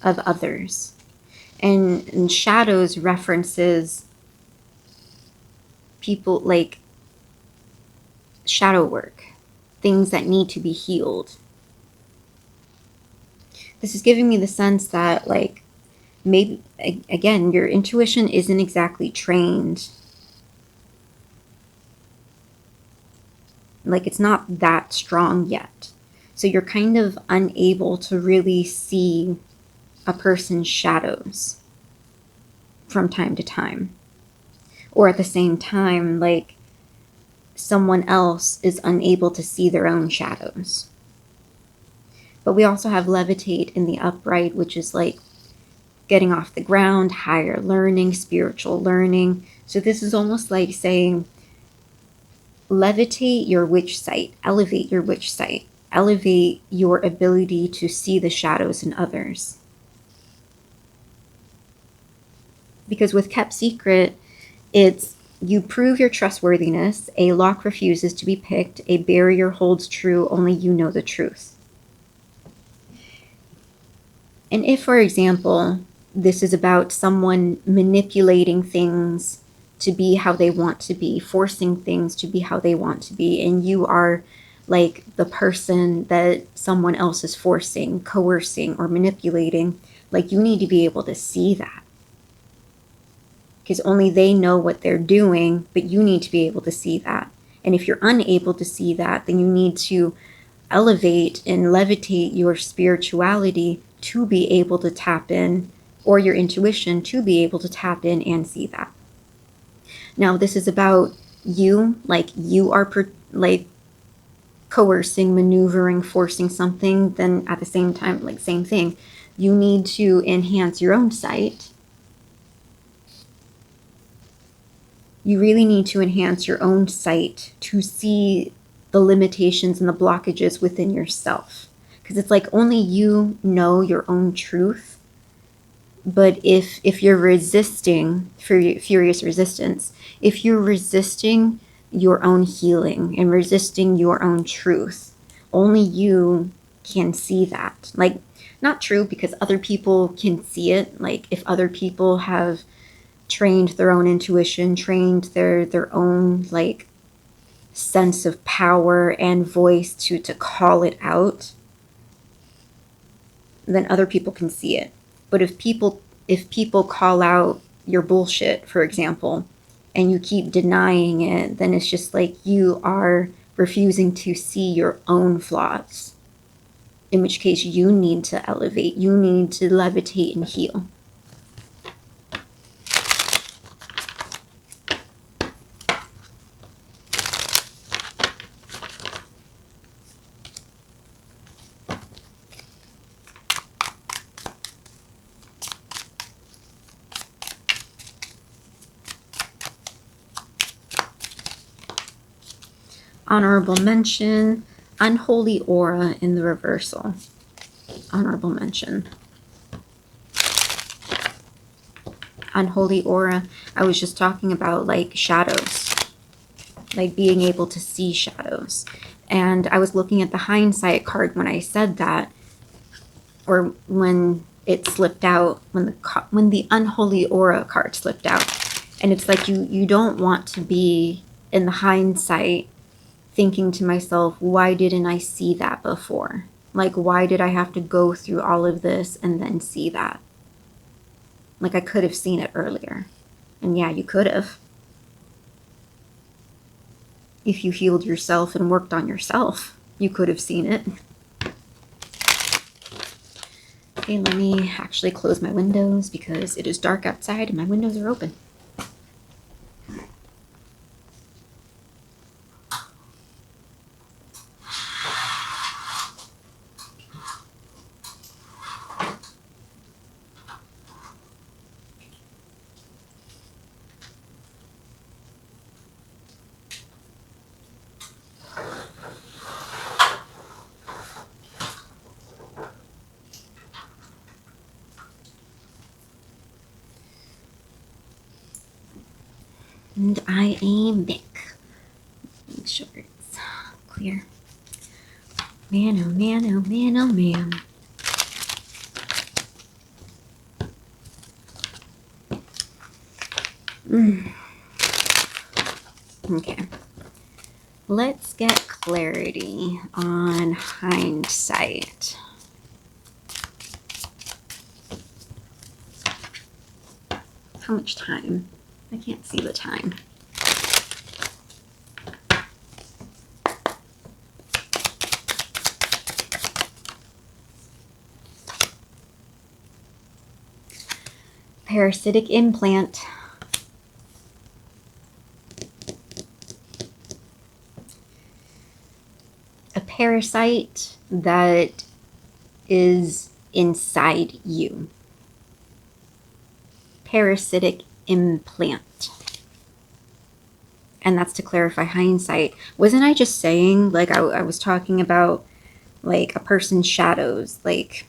of others. And shadows references people, like shadow work, things that need to be healed. This is giving me the sense that, like, maybe, again, your intuition isn't exactly trained. Like, it's not that strong yet. So you're kind of unable to really see a person's shadows from time to time. Or at the same time, like, someone else is unable to see their own shadows. But we also have levitate in the upright, which is like getting off the ground, higher learning, spiritual learning. So this is almost like saying, levitate your witch sight, elevate your witch sight, elevate your ability to see the shadows in others. Because with kept secret, it's you prove your trustworthiness, a lock refuses to be picked, a barrier holds true, only you know the truth. And if, for example, this is about someone manipulating things to be how they want to be, forcing things to be how they want to be, and you are like the person that someone else is forcing, coercing, or manipulating, like you need to be able to see that. Because only they know what they're doing, but you need to be able to see that. And if you're unable to see that, then you need to elevate and levitate your spirituality to be able to tap in, or your intuition to be able to tap in and see that. Now, this is about you, like you are like coercing, maneuvering, forcing something, then at the same time, like same thing, you need to enhance your own sight. You really need to enhance your own sight to see the limitations and the blockages within yourself. Because it's like only you know your own truth. But if you're resisting, furious resistance, if you're resisting your own healing and resisting your own truth, only you can see that. Like, not true because other people can see it. Like, if other people have trained their own intuition, trained their own like sense of power and voice to call it out, then other people can see it. But if people call out your bullshit, for example, and you keep denying it, then it's just like you are refusing to see your own flaws. In which case you need to elevate, you need to levitate and heal. Honorable mention, Unholy Aura in the reversal. Honorable mention. Unholy Aura, I was just talking about like shadows, like being able to see shadows. And I was looking at the hindsight card when I said that, or when it slipped out, when the Unholy Aura card slipped out. And it's like you don't want to be in the hindsight thinking to myself, why didn't I see that before? Like, why did I have to go through all of this and then see that? Like, I could have seen it earlier. And yeah, you could have. If you healed yourself and worked on yourself, you could have seen it. Okay, let me actually close my windows because it is dark outside and my windows are open. And I am back. Make sure it's clear. Man, oh man, oh man, oh man. Okay. Let's get clarity on hindsight. How much time? I can't see the time. Parasitic implant. A parasite that is inside you. parasitic implant. And that's to clarify hindsight. Wasn't I just saying, like, I was talking about, like, a person's shadows, like,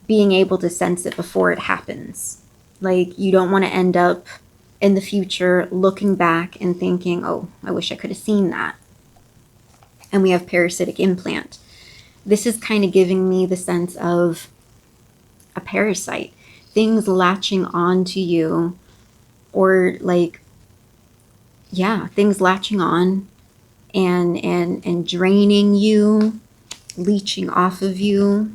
being able to sense it before it happens. Like, you don't want to end up in the future looking back and thinking, oh, I wish I could have seen that. And we have parasitic implant. This is kind of giving me the sense of a parasite. Things latching onto you, or like, yeah, things latching on and draining you, leeching off of you.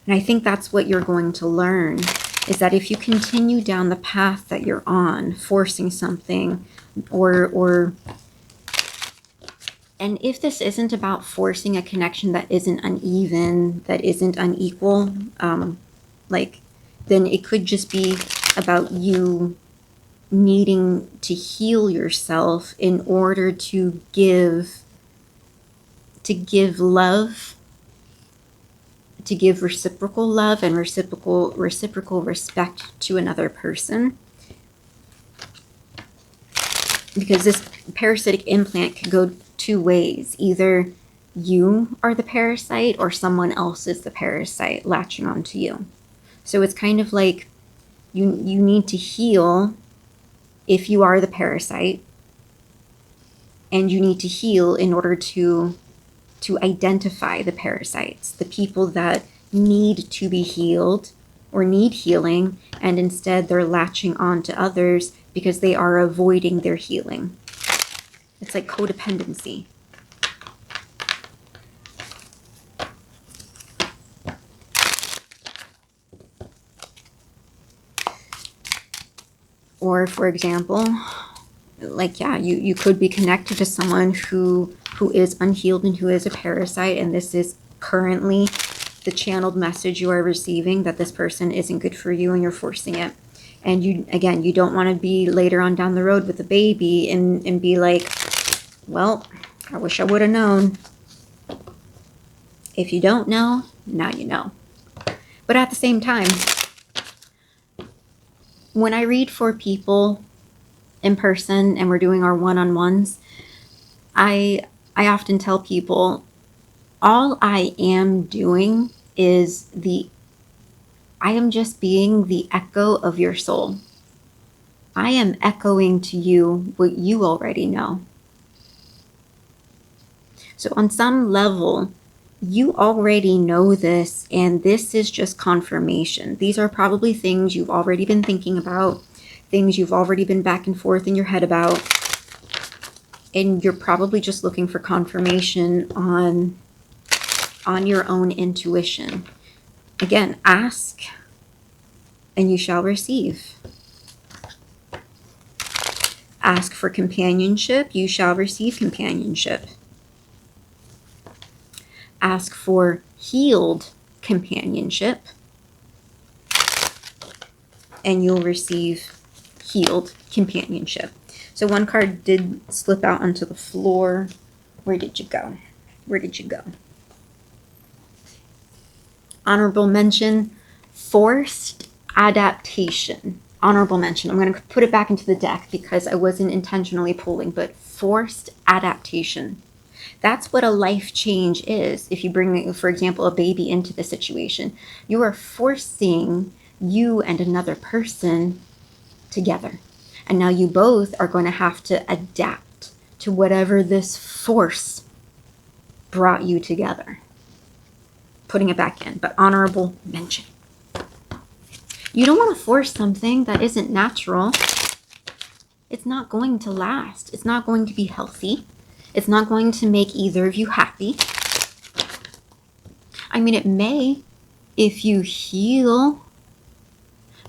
And I think that's what you're going to learn, is that if you continue down the path that you're on, forcing something, and if this isn't about forcing a connection that isn't uneven, that isn't unequal, then it could just be about you needing to heal yourself in order to give love, to give reciprocal love and reciprocal respect to another person. Because this parasitic implant could go two ways. Either you are the parasite or someone else is the parasite latching onto you. So it's kind of like you need to heal if you are the parasite, and you need to heal in order to identify the parasites, the people that need to be healed or need healing, and instead they're latching on to others because they are avoiding their healing. It's like codependency. Or, for example, like, yeah, you could be connected to someone who is unhealed and who is a parasite, and this is currently the channeled message you are receiving, that this person isn't good for you and you're forcing it. And you don't want to be later on down the road with a baby and be like, well, I wish I would have known. If you don't know, now you know. But at the same time, when I read for people in person and we're doing our one-on-ones, I often tell people, all I am doing is I am just being the echo of your soul. I am echoing to you what you already know. So on some level, you already know this, and this is just confirmation. These are probably things you've already been thinking about, things you've already been back and forth in your head about, and you're probably just looking for confirmation on your own intuition. Again, ask and you shall receive. Ask for companionship, you shall receive companionship. Ask for healed companionship, and you'll receive healed companionship. So one card did slip out onto the floor. Where did you go? Where did you go? Honorable mention, forced adaptation. Honorable mention. I'm going to put it back into the deck because I wasn't intentionally pulling, but forced adaptation. That's what a life change is. If you bring, for example, a baby into the situation, you are forcing you and another person together. And now you both are going to have to adapt to whatever this force brought you together. Putting it back in, but honorable mention. You don't want to force something that isn't natural. It's not going to last. It's not going to be healthy. It's not going to make either of you happy. I mean, it may if you heal,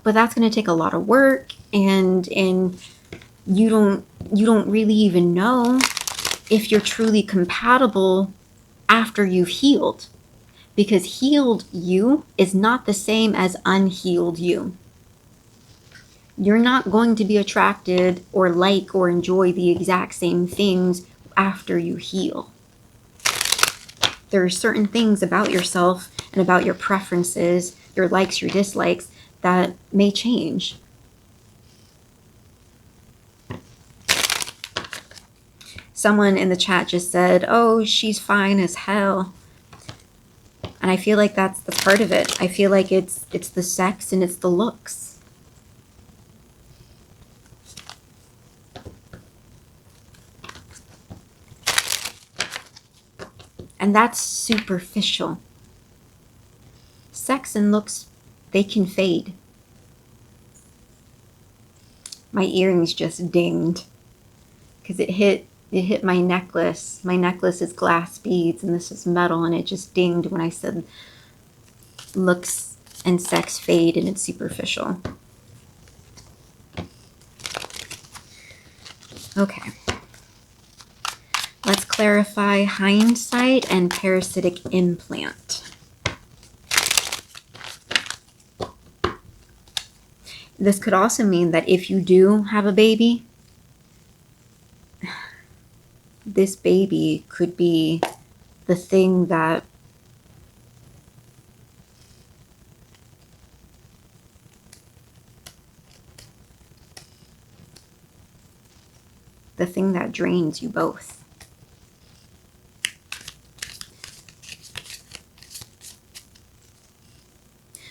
but that's going to take a lot of work, and you don't really even know if you're truly compatible after you've healed, because healed you is not the same as unhealed you. You're not going to be attracted or like or enjoy the exact same things after you heal. there are certain things about yourself and about your preferences, your likes, your dislikes, that may change. Someone in the chat just said, oh, she's fine as hell. And I feel like that's part of it. I feel like it's the sex and it's the looks. And that's superficial. Sex and looks, they can fade. My earrings just dinged because it hit my necklace. My necklace is glass beads and this is metal, and it just dinged when I said looks and sex fade and it's superficial. Okay. Let's clarify hindsight and parasitic implant. This could also mean that if you do have a baby, this baby could be the thing that drains you both.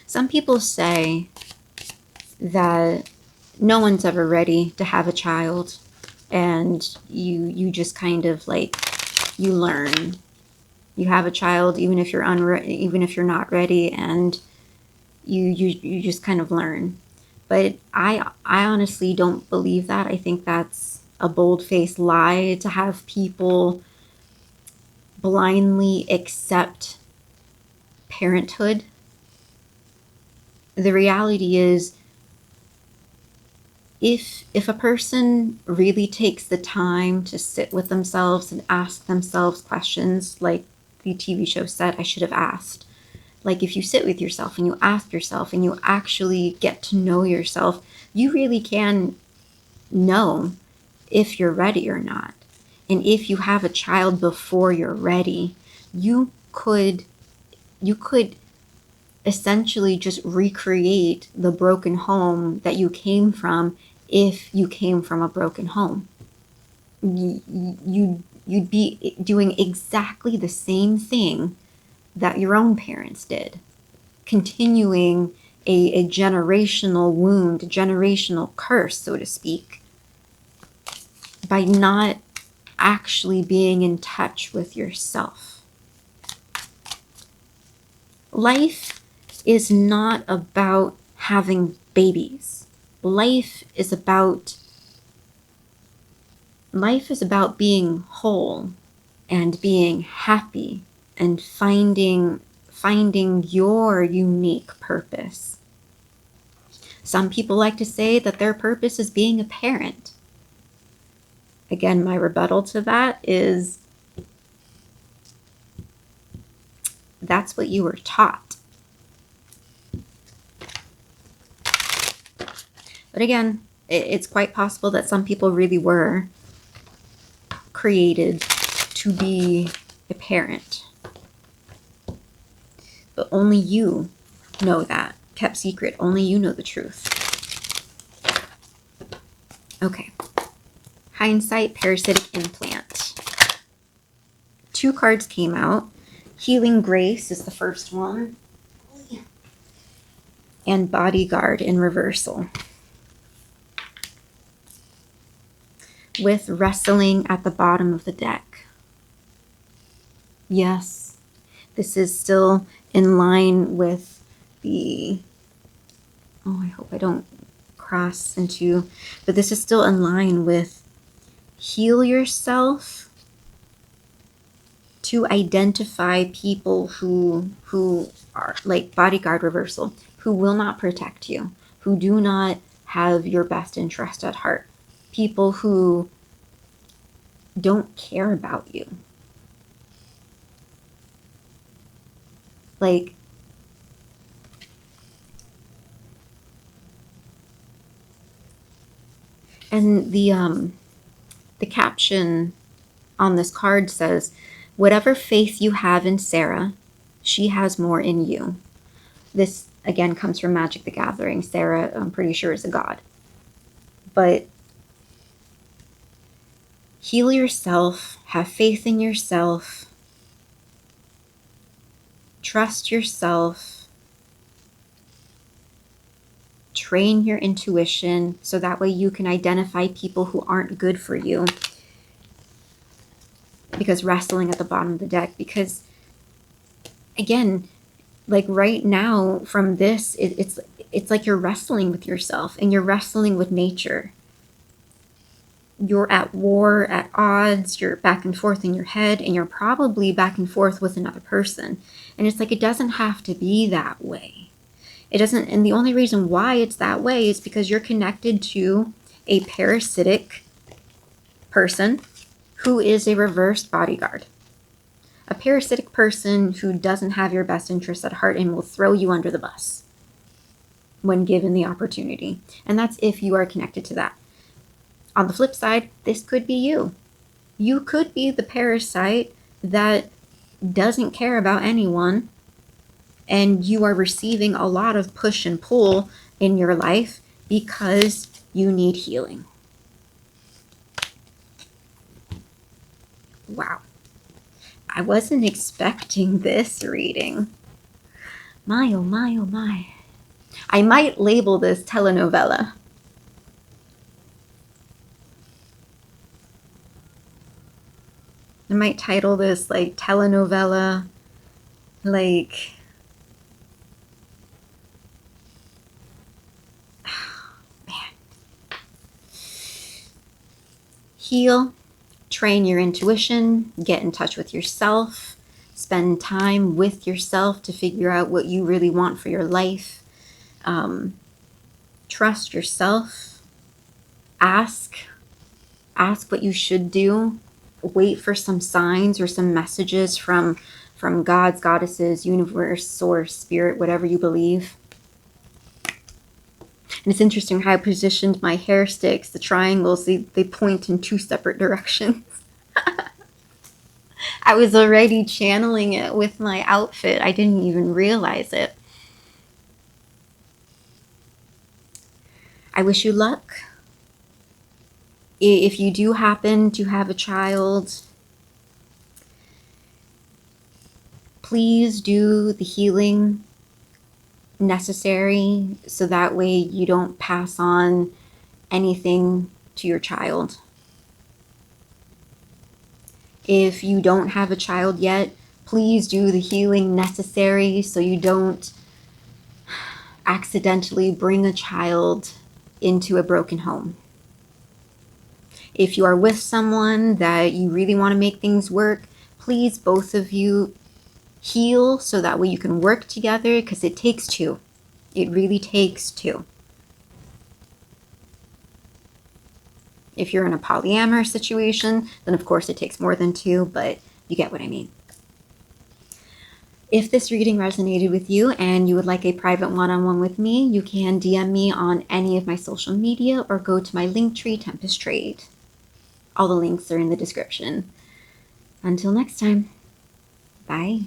Some people say that no one's ever ready to have a child, and you just kind of like, you learn. You have a child even if you're not ready, and you just kind of learn. But I honestly don't believe that. I think that's a bold-faced lie to have people blindly accept parenthood. The reality is, if a person really takes the time to sit with themselves and ask themselves questions like the TV show said I should have asked, like if you sit with yourself and you ask yourself and you actually get to know yourself, you really can know if you're ready or not. And if you have a child before you're ready, you could essentially just recreate the broken home that you came from. If you came from a broken home, you'd be doing exactly the same thing that your own parents did, continuing a generational wound, a generational curse, so to speak, by not actually being in touch with yourself. Life is not about having babies. Life is about being whole and being happy and finding your unique purpose. Some people like to say that their purpose is being a parent. Again, my rebuttal to that is that's what you were taught. But again, it's quite possible that some people really were created to be a parent. But only you know that. Kept secret. Only you know the truth. Okay. Hindsight, parasitic implant. 2 cards came out. Healing Grace is the first one. And Bodyguard in reversal. With Wrestling at the bottom of the deck. Yes, this is still in line with the, I hope I don't cross into, but this is still in line with heal yourself to identify people who are like Bodyguard reversal, who will not protect you, who do not have your best interest at heart, people who don't care about you. Like, and the caption on this card says, Whatever faith you have in Sarah, she has more in you. This, again, comes from Magic the Gathering. Sarah, I'm pretty sure, is a god. But heal yourself, have faith in yourself, trust yourself, train your intuition so that way you can identify people who aren't good for you. Because wrestling at the bottom of the deck, because again, like right now from this, it's like you're wrestling with yourself and you're wrestling with nature. You're at war, at odds, you're back and forth in your head, and you're probably back and forth with another person. And it's like, it doesn't have to be that way. It doesn't, and the only reason why it's that way is because you're connected to a parasitic person who is a reversed bodyguard. A parasitic person who doesn't have your best interests at heart and will throw you under the bus when given the opportunity. And that's if you are connected to that. On the flip side, this could be you. You could be the parasite that doesn't care about anyone, and you are receiving a lot of push and pull in your life because you need healing. Wow. I wasn't expecting this reading. My, oh my, oh my. I might label this telenovela. I might title this like telenovela, like, man. Heal, train your intuition, get in touch with yourself, spend time with yourself to figure out what you really want for your life. Trust yourself. Ask what you should do. Wait for some signs or some messages from gods, goddesses, universe, source, spirit, whatever you believe. And it's interesting how I positioned my hair sticks, the triangles, they point in two separate directions. I was already channeling it with my outfit. I didn't even realize it. I wish you luck. If you do happen to have a child, please do the healing necessary so that way you don't pass on anything to your child. If you don't have a child yet, please do the healing necessary so you don't accidentally bring a child into a broken home. If you are with someone that you really want to make things work, please both of you heal so that way you can work together, because it takes two. It really takes two. If you're in a polyamorous situation, then of course it takes more than two, but you get what I mean. If this reading resonated with you and you would like a private one-on-one with me, you can DM me on any of my social media or go to my Linktree, Tempesttrade. All the links are in the description. Until next time, bye.